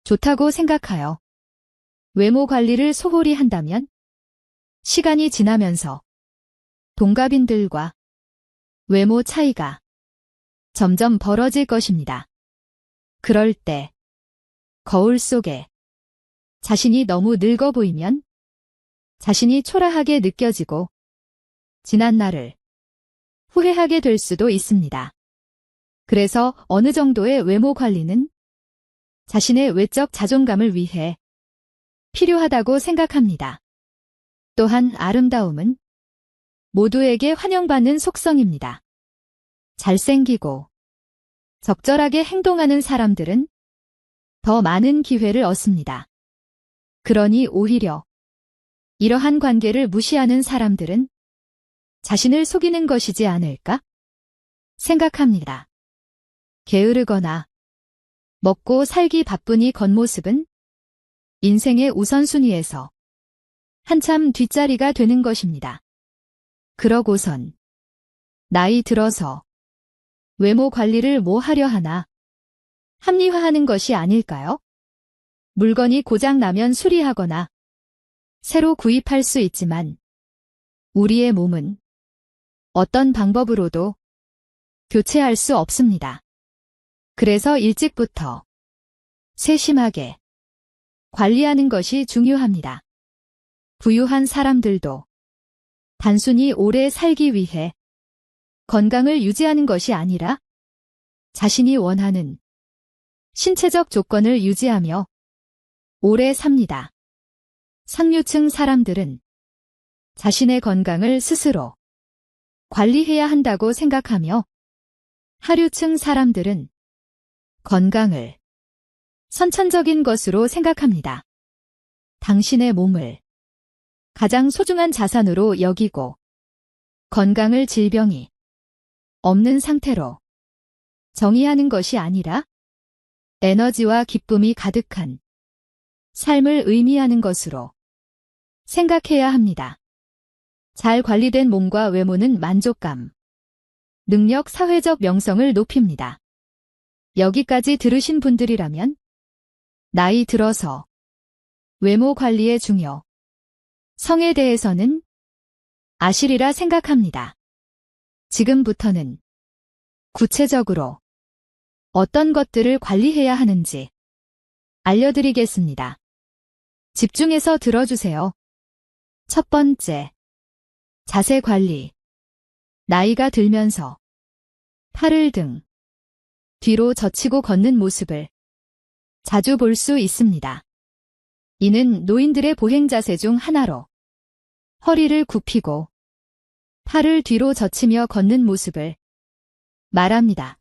좋다고 생각하여 외모 관리를 소홀히 한다면 시간이 지나면서 동갑인들과 외모 차이가 점점 벌어질 것입니다. 그럴 때 거울 속에 자신이 너무 늙어 보이면 자신이 초라하게 느껴지고 지난 날을 후회하게 될 수도 있습니다. 그래서 어느 정도의 외모 관리는 자신의 외적 자존감을 위해 필요하다고 생각합니다. 또한 아름다움은 모두에게 환영받는 속성입니다. 잘생기고 적절하게 행동하는 사람들은 더 많은 기회를 얻습니다. 그러니 오히려 이러한 관계를 무시하는 사람들은 자신을 속이는 것이지 않을까 생각합니다. 게으르거나 먹고 살기 바쁘니 겉모습은 인생의 우선순위에서 한참 뒷자리가 되는 것입니다. 그러고선 나이 들어서 외모 관리를 뭐 하려 하나 합리화하는 것이 아닐까요? 물건이 고장 나면 수리하거나 새로 구입할 수 있지만 우리의 몸은 어떤 방법으로도 교체할 수 없습니다. 그래서 일찍부터 세심하게 관리하는 것이 중요합니다. 부유한 사람들도 단순히 오래 살기 위해 건강을 유지하는 것이 아니라 자신이 원하는 신체적 조건을 유지하며 오래 삽니다. 상류층 사람들은 자신의 건강을 스스로 관리해야 한다고 생각하며 하류층 사람들은 건강을 선천적인 것으로 생각합니다. 당신의 몸을 가장 소중한 자산으로 여기고 건강을 질병이 없는 상태로 정의하는 것이 아니라 에너지와 기쁨이 가득한 삶을 의미하는 것으로 생각해야 합니다. 잘 관리된 몸과 외모는 만족감, 능력, 사회적 명성을 높입니다. 여기까지 들으신 분들이라면 나이 들어서 외모 관리의 중요, 성에 대해서는 아시리라 생각합니다. 지금부터는 구체적으로 어떤 것들을 관리해야 하는지 알려드리겠습니다. 집중해서 들어주세요. 첫 번째, 자세 관리. 나이가 들면서 팔을 등 뒤로 젖히고 걷는 모습을 자주 볼 수 있습니다. 이는 노인들의 보행 자세 중 하나로 허리를 굽히고 팔을 뒤로 젖히며 걷는 모습을 말합니다.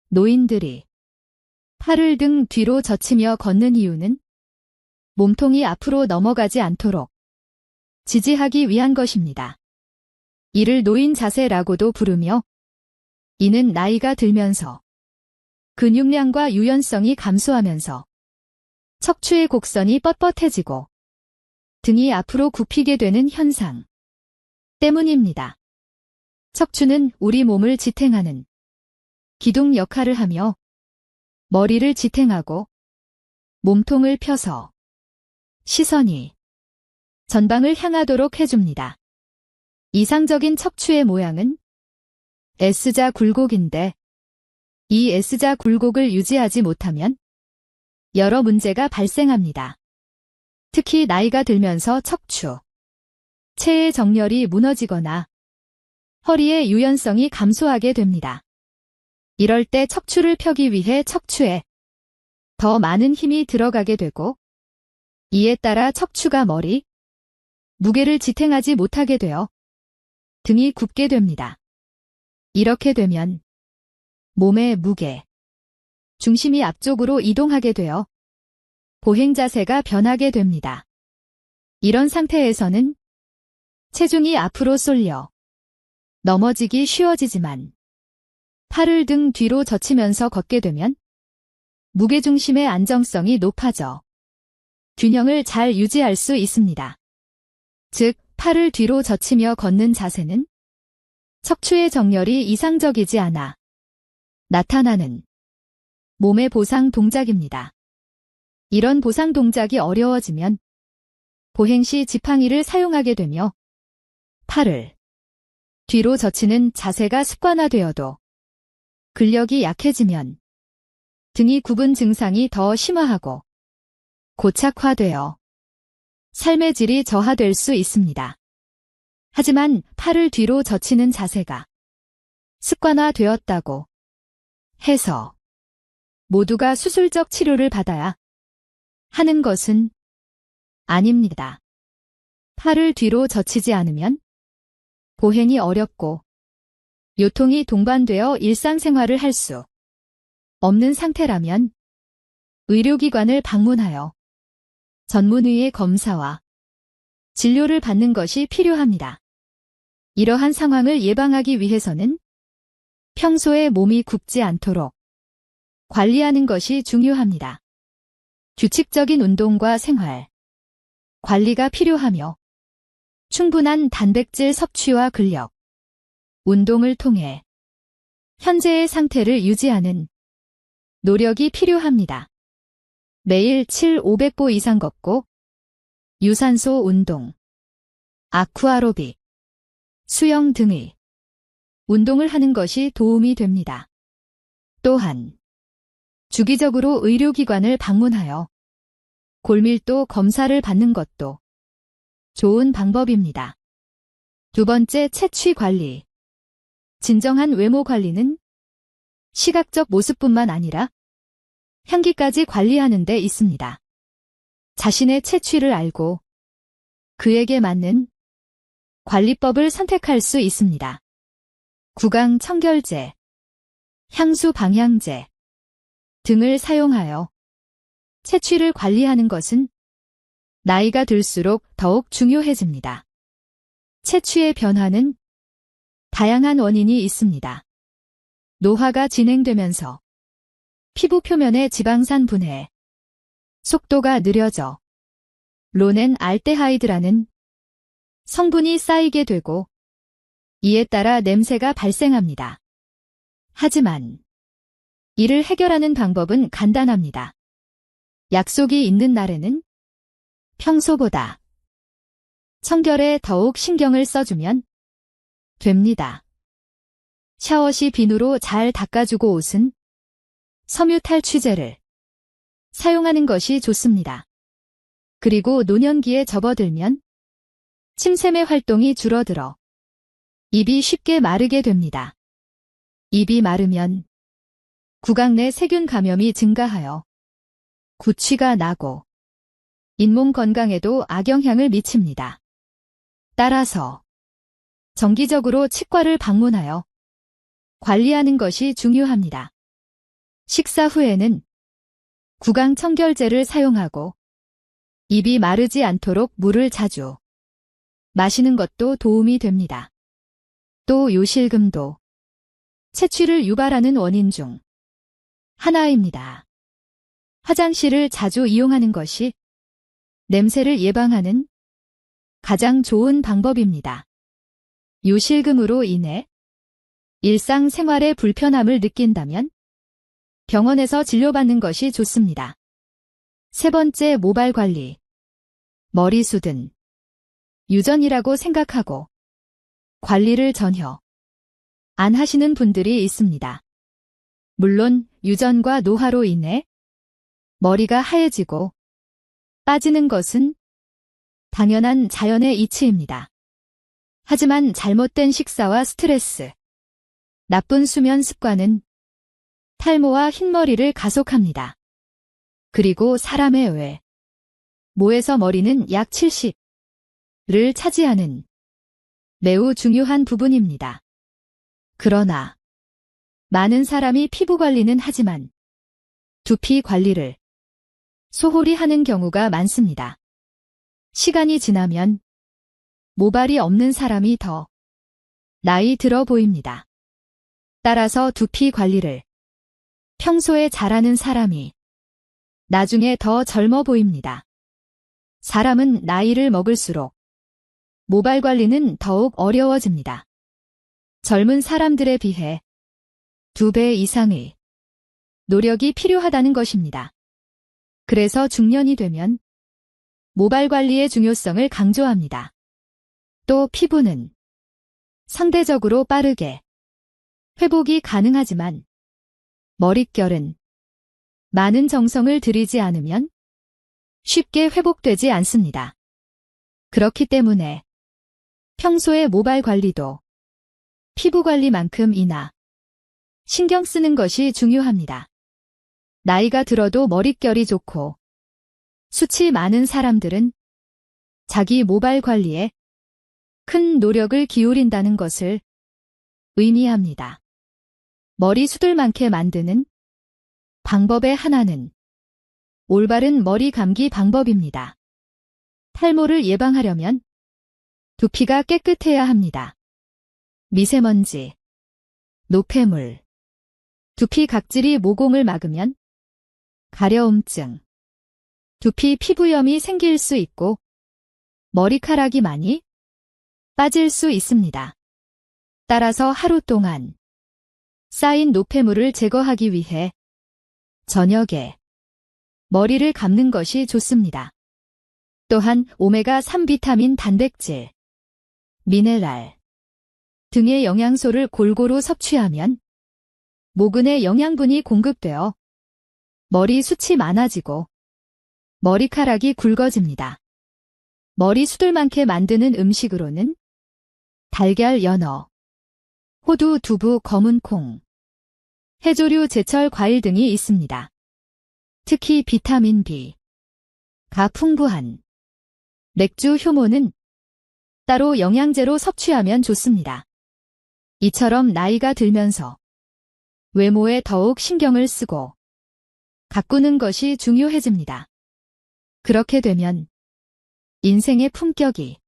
노인들이 팔을 등 뒤로 젖히며 걷는 이유는 몸통이 앞으로 넘어가지 않도록 지지하기 위한 것입니다. 이를 노인 자세라고도 부르며 이는 나이가 들면서 근육량과 유연성이 감소하면서 척추의 곡선이 뻣뻣해지고 등이 앞으로 굽히게 되는 현상 때문입니다. 척추는 우리 몸을 지탱하는 기둥 역할을 하며 머리를 지탱하고 몸통을 펴서 시선이 전방을 향하도록 해줍니다. 이상적인 척추의 모양은 S자 굴곡인데 이 S자 굴곡을 유지하지 못하면 여러 문제가 발생합니다. 특히 나이가 들면서 척추, 체의 정렬이 무너지거나 허리의 유연성이 감소하게 됩니다. 이럴 때 척추를 펴기 위해 척추에 더 많은 힘이 들어가게 되고 이에 따라 척추가 머리, 무게를 지탱하지 못하게 되어 등이 굽게 됩니다. 이렇게 되면 몸의 무게, 중심이 앞쪽으로 이동하게 되어 보행 자세가 변하게 됩니다. 이런 상태에서는 체중이 앞으로 쏠려 넘어지기 쉬워지지만 팔을 등 뒤로 젖히면서 걷게 되면 무게중심의 안정성이 높아져 균형을 잘 유지할 수 있습니다. 즉, 팔을 뒤로 젖히며 걷는 자세는 척추의 정렬이 이상적이지 않아 나타나는 몸의 보상 동작입니다. 이런 보상 동작이 어려워지면 보행 시 지팡이를 사용하게 되며 팔을 뒤로 젖히는 자세가 습관화되어도 근력이 약해지면 등이 굽은 증상이 더 심화하고 고착화되어 삶의 질이 저하될 수 있습니다. 하지만 팔을 뒤로 젖히는 자세가 습관화되었다고 해서 모두가 수술적 치료를 받아야 하는 것은 아닙니다. 팔을 뒤로 젖히지 않으면 보행이 어렵고 요통이 동반되어 일상생활을 할 수 없는 상태라면 의료기관을 방문하여 전문의의 검사와 진료를 받는 것이 필요합니다. 이러한 상황을 예방하기 위해서는 평소에 몸이 굽지 않도록 관리하는 것이 중요합니다. 규칙적인 운동과 생활, 관리가 필요하며 충분한 단백질 섭취와 근력, 운동을 통해 현재의 상태를 유지하는 노력이 필요합니다. 매일 7-500보 이상 걷고 유산소 운동, 아쿠아로빅, 수영 등의 운동을 하는 것이 도움이 됩니다. 또한 주기적으로 의료기관을 방문하여 골밀도 검사를 받는 것도 좋은 방법입니다. 두 번째, 체취 관리. 진정한 외모 관리는 시각적 모습뿐만 아니라 향기까지 관리하는 데 있습니다. 자신의 체취를 알고 그에게 맞는 관리법을 선택할 수 있습니다. 구강 청결제, 향수 방향제 등을 사용하여 체취를 관리하는 것은 나이가 들수록 더욱 중요해집니다. 체취의 변화는 다양한 원인이 있습니다. 노화가 진행되면서 피부 표면의 지방산 분해 속도가 느려져 로넨 알데하이드라는 성분이 쌓이게 되고 이에 따라 냄새가 발생합니다. 하지만 이를 해결하는 방법은 간단합니다. 약속이 있는 날에는 평소보다 청결에 더욱 신경을 써주면 됩니다. 샤워 시 비누로 잘 닦아주고 옷은 섬유 탈취제를 사용하는 것이 좋습니다. 그리고 노년기에 접어들면 침샘의 활동이 줄어들어 입이 쉽게 마르게 됩니다. 입이 마르면 구강 내 세균 감염이 증가하여 구취가 나고 잇몸 건강에도 악영향을 미칩니다. 따라서 정기적으로 치과를 방문하여 관리하는 것이 중요합니다. 식사 후에는 구강 청결제를 사용하고 입이 마르지 않도록 물을 자주 마시는 것도 도움이 됩니다. 또 요실금도 체취를 유발하는 원인 중 하나입니다. 화장실을 자주 이용하는 것이 냄새를 예방하는 가장 좋은 방법입니다. 요실금으로 인해 일상생활에 불편함을 느낀다면 병원에서 진료받는 것이 좋습니다. 세 번째, 모발 관리. 머리숱은 유전이라고 생각하고 관리를 전혀 안 하시는 분들이 있습니다. 물론 유전과 노화로 인해 머리가 하얘지고 빠지는 것은 당연한 자연의 이치입니다. 하지만 잘못된 식사와 스트레스, 나쁜 수면 습관은 탈모와 흰머리를 가속합니다. 그리고 사람의 외, 모에서 머리는 약 70를 차지하는 매우 중요한 부분입니다. 그러나 많은 사람이 피부 관리는 하지만 두피 관리를 소홀히 하는 경우가 많습니다. 시간이 지나면 모발이 없는 사람이 더 나이 들어 보입니다. 따라서 두피 관리를 평소에 잘하는 사람이 나중에 더 젊어 보입니다. 사람은 나이를 먹을수록 모발 관리는 더욱 어려워집니다. 젊은 사람들에 비해 2배 이상의 노력이 필요하다는 것입니다. 그래서 중년이 되면 모발 관리의 중요성을 강조합니다. 또 피부는 상대적으로 빠르게 회복이 가능하지만 머릿결은 많은 정성을 들이지 않으면 쉽게 회복되지 않습니다. 그렇기 때문에 평소에 모발 관리도 피부 관리만큼이나 신경 쓰는 것이 중요합니다. 나이가 들어도 머릿결이 좋고 수치 많은 사람들은 자기 모발 관리에 큰 노력을 기울인다는 것을 의미합니다. 머리 숱을 많게 만드는 방법의 하나는 올바른 머리 감기 방법입니다. 탈모를 예방하려면 두피가 깨끗해야 합니다. 미세먼지, 노폐물, 두피 각질이 모공을 막으면 가려움증, 두피 피부염이 생길 수 있고 머리카락이 많이 빠질 수 있습니다. 따라서 하루 동안 쌓인 노폐물을 제거하기 위해 저녁에 머리를 감는 것이 좋습니다. 또한 오메가3 비타민 단백질, 미네랄 등의 영양소를 골고루 섭취하면 모근에 영양분이 공급되어 머리 숱이 많아지고 머리카락이 굵어집니다. 머리 숱을 많게 만드는 음식으로는 달걀, 연어, 호두, 두부, 검은 콩, 해조류, 제철 과일 등이 있습니다. 특히 비타민 B가 풍부한 맥주, 효모는 따로 영양제로 섭취하면 좋습니다. 이처럼 나이가 들면서 외모에 더욱 신경을 쓰고 가꾸는 것이 중요해집니다. 그렇게 되면 인생의 품격이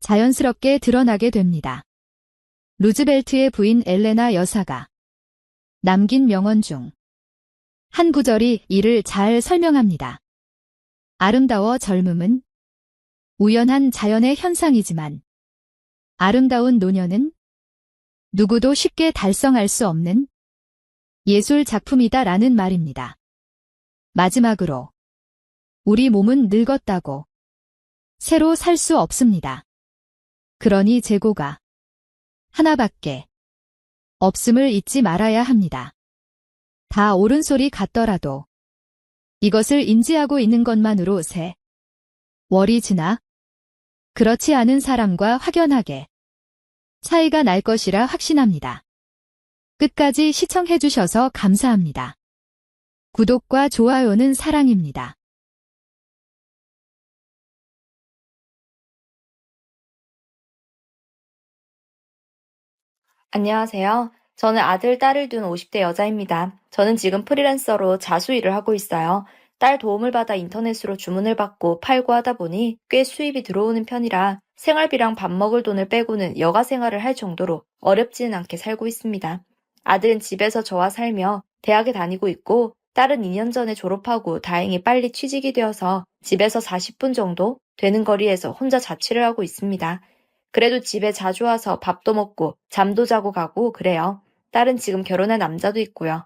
자연스럽게 드러나게 됩니다. 루즈벨트의 부인 엘레나 여사가 남긴 명언 중 한 구절이 이를 잘 설명합니다. 아름다워 젊음은 우연한 자연의 현상이지만 아름다운 노년은 누구도 쉽게 달성할 수 없는 예술 작품이다라는 말입니다. 마지막으로 우리 몸은 늙었다고 새로 살 수 없습니다. 그러니 재고가 하나밖에 없음을 잊지 말아야 합니다. 다 옳은 소리 같더라도 이것을 인지하고 있는 것만으로 세월이 지나 그렇지 않은 사람과 확연하게 차이가 날 것이라 확신합니다. 끝까지 시청해주셔서 감사합니다. 구독과 좋아요는 사랑입니다. 안녕하세요. 저는 아들, 딸을 둔 50대 여자입니다. 저는 지금 프리랜서로 자수 일을 하고 있어요. 딸 도움을 받아 인터넷으로 주문을 받고 팔고 하다 보니 꽤 수입이 들어오는 편이라 생활비랑 밥 먹을 돈을 빼고는 여가 생활을 할 정도로 어렵지는 않게 살고 있습니다. 아들은 집에서 저와 살며 대학에 다니고 있고 딸은 2년 전에 졸업하고 다행히 빨리 취직이 되어서 집에서 40분 정도 되는 거리에서 혼자 자취를 하고 있습니다. 그래도 집에 자주 와서 밥도 먹고 잠도 자고 가고 그래요. 딸은 지금 결혼한 남자도 있고요.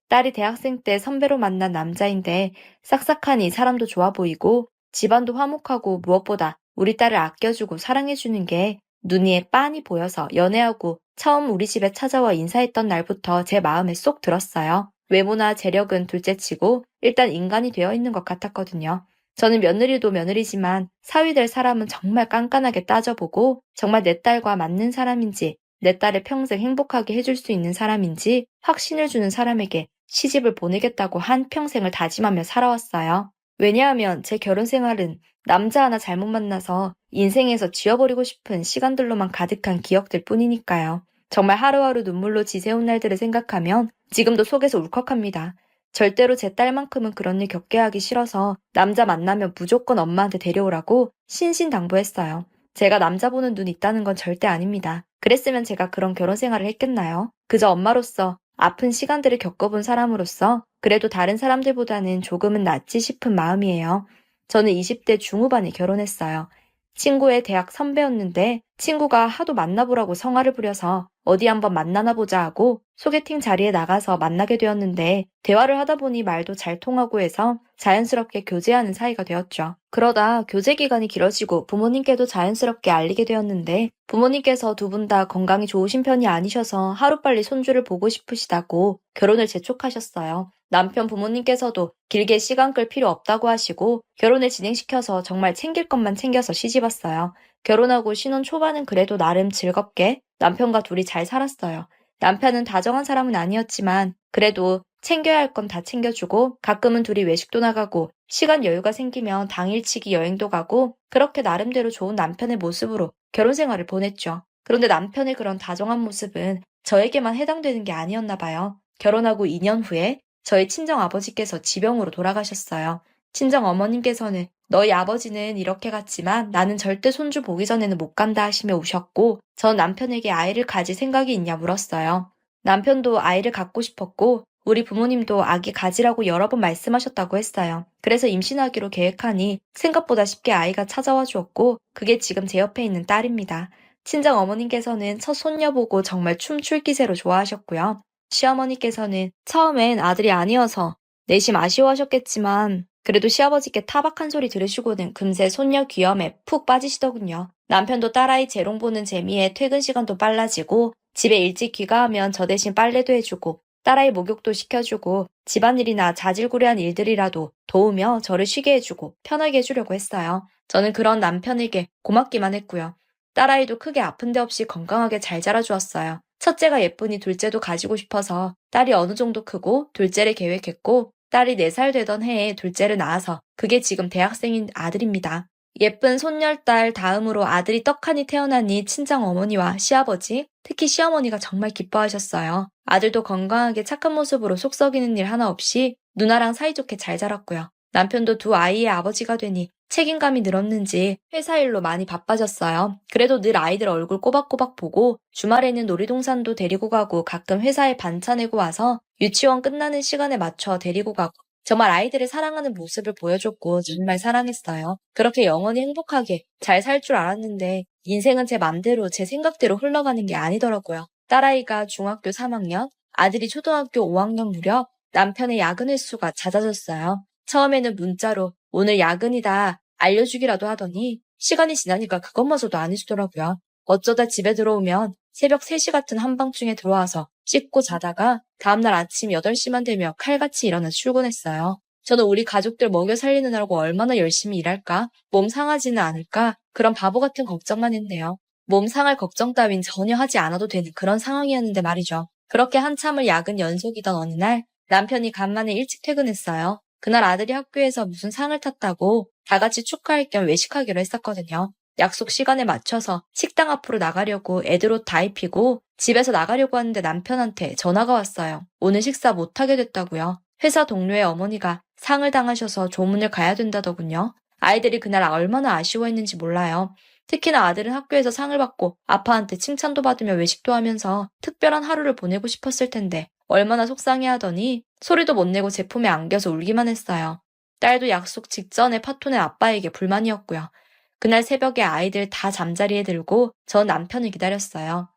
딸이 대학생 때 선배로 만난 남자인데 싹싹하니 사람도 좋아 보이고 집안도 화목하고 무엇보다 우리 딸을 아껴주고 사랑해주는 게 눈에 빤히 보여서 연애하고 처음 우리 집에 찾아와 인사했던 날부터 제 마음에 쏙 들었어요. 외모나 재력은 둘째치고 일단 인간이 되어 있는 것 같았거든요. 저는 며느리도 며느리지만 사위 될 사람은 정말 깐깐하게 따져보고 정말 내 딸과 맞는 사람인지 내 딸을 평생 행복하게 해줄 수 있는 사람인지 확신을 주는 사람에게 시집을 보내겠다고 한평생을 다짐하며 살아왔어요. 왜냐하면 제 결혼 생활은 남자 하나 잘못 만나서 인생에서 지워버리고 싶은 시간들로만 가득한 기억들 뿐이니까요. 정말 하루하루 눈물로 지새운 날들을 생각하면 지금도 속에서 울컥합니다. 절대로 제 딸만큼은 그런 일 겪게 하기 싫어서 남자 만나면 무조건 엄마한테 데려오라고 신신당부했어요. 제가 남자 보는 눈 있다는 건 절대 아닙니다. 그랬으면 제가 그런 결혼 생활을 했겠나요? 그저 엄마로서 아픈 시간들을 겪어본 사람으로서 그래도 다른 사람들보다는 조금은 낫지 싶은 마음이에요. 저는 20대 중후반에 결혼했어요. 친구의 대학 선배였는데 친구가 하도 만나보라고 성화를 부려서 어디 한번 만나나 보자 하고 소개팅 자리에 나가서 만나게 되었는데 대화를 하다 보니 말도 잘 통하고 해서 자연스럽게 교제하는 사이가 되었죠. 그러다 교제 기간이 길어지고 부모님께도 자연스럽게 알리게 되었는데 부모님께서 두 분 다 건강이 좋으신 편이 아니셔서 하루빨리 손주를 보고 싶으시다고 결혼을 재촉하셨어요. 남편 부모님께서도 길게 시간 끌 필요 없다고 하시고 결혼을 진행시켜서 정말 챙길 것만 챙겨서 시집왔어요. 결혼하고 신혼 초반은 그래도 나름 즐겁게 남편과 둘이 잘 살았어요. 남편은 다정한 사람은 아니었지만 그래도 챙겨야 할 건 다 챙겨주고 가끔은 둘이 외식도 나가고 시간 여유가 생기면 당일치기 여행도 가고 그렇게 나름대로 좋은 남편의 모습으로 결혼 생활을 보냈죠. 그런데 남편의 그런 다정한 모습은 저에게만 해당되는 게 아니었나 봐요. 결혼하고 2년 후에 저희 친정 아버지께서 지병으로 돌아가셨어요. 친정 어머님께서는 너희 아버지는 이렇게 갔지만 나는 절대 손주 보기 전에는 못 간다 하시며 우셨고 전 남편에게 아이를 가질 생각이 있냐 물었어요. 남편도 아이를 갖고 싶었고 우리 부모님도 아기 가지라고 여러 번 말씀하셨다고 했어요. 그래서 임신하기로 계획하니 생각보다 쉽게 아이가 찾아와 주었고 그게 지금 제 옆에 있는 딸입니다. 친정 어머님께서는 첫 손녀 보고 정말 춤출 기세로 좋아하셨고요. 시어머니께서는 처음엔 아들이 아니어서 내심 아쉬워하셨겠지만 그래도 시아버지께 타박한 소리 들으시고는 금세 손녀 귀염에 푹 빠지시더군요. 남편도 딸아이 재롱 보는 재미에 퇴근 시간도 빨라지고 집에 일찍 귀가하면 저 대신 빨래도 해주고 딸아이 목욕도 시켜주고 집안일이나 자질구레한 일들이라도 도우며 저를 쉬게 해주고 편하게 해주려고 했어요. 저는 그런 남편에게 고맙기만 했고요. 딸아이도 크게 아픈 데 없이 건강하게 잘 자라주었어요. 첫째가 예쁘니 둘째도 가지고 싶어서 딸이 어느 정도 크고 둘째를 계획했고 딸이 4살 되던 해에 둘째를 낳아서 그게 지금 대학생인 아들입니다. 예쁜 손녀딸 다음으로 아들이 떡하니 태어나니 친정 어머니와 시아버지, 특히 시어머니가 정말 기뻐하셨어요. 아들도 건강하게 착한 모습으로 속 썩이는 일 하나 없이 누나랑 사이좋게 잘 자랐고요. 남편도 두 아이의 아버지가 되니 책임감이 늘었는지 회사 일로 많이 바빠졌어요. 그래도 늘 아이들 얼굴 꼬박꼬박 보고 주말에는 놀이동산도 데리고 가고 가끔 회사에 반차 내고 와서 유치원 끝나는 시간에 맞춰 데리고 가고 정말 아이들을 사랑하는 모습을 보여줬고 정말 사랑했어요. 그렇게 영원히 행복하게 잘 살 줄 알았는데 인생은 제 맘대로 제 생각대로 흘러가는 게 아니더라고요. 딸아이가 중학교 3학년, 아들이 초등학교 5학년 무렵 남편의 야근 횟수가 잦아졌어요. 처음에는 문자로 오늘 야근이다 알려주기라도 하더니 시간이 지나니까 그것마저도 안 해주더라고요. 어쩌다 집에 들어오면 새벽 3시 같은 한밤중에 들어와서 씻고 자다가 다음날 아침 8시만 되면 칼같이 일어나 출근했어요. 저는 우리 가족들 먹여 살리느라고 얼마나 열심히 일할까? 몸 상하지는 않을까? 그런 바보 같은 걱정만 했네요. 몸 상할 걱정 따윈 전혀 하지 않아도 되는 그런 상황이었는데 말이죠. 그렇게 한참을 야근 연속이던 어느 날 남편이 간만에 일찍 퇴근했어요. 그날 아들이 학교에서 무슨 상을 탔다고 다 같이 축하할 겸 외식하기로 했었거든요. 약속 시간에 맞춰서 식당 앞으로 나가려고 애들 옷 다 입히고 집에서 나가려고 하는데 남편한테 전화가 왔어요. 오늘 식사 못하게 됐다고요. 회사 동료의 어머니가 상을 당하셔서 조문을 가야 된다더군요. 아이들이 그날 얼마나 아쉬워했는지 몰라요. 특히나 아들은 학교에서 상을 받고 아빠한테 칭찬도 받으며 외식도 하면서 특별한 하루를 보내고 싶었을 텐데 얼마나 속상해하더니 소리도 못 내고 제 품에 안겨서 울기만 했어요. 딸도 약속 직전에 파토낸 아빠에게 불만이었고요. 그날 새벽에 아이들 다 잠자리에 들고 저 남편을 기다렸어요.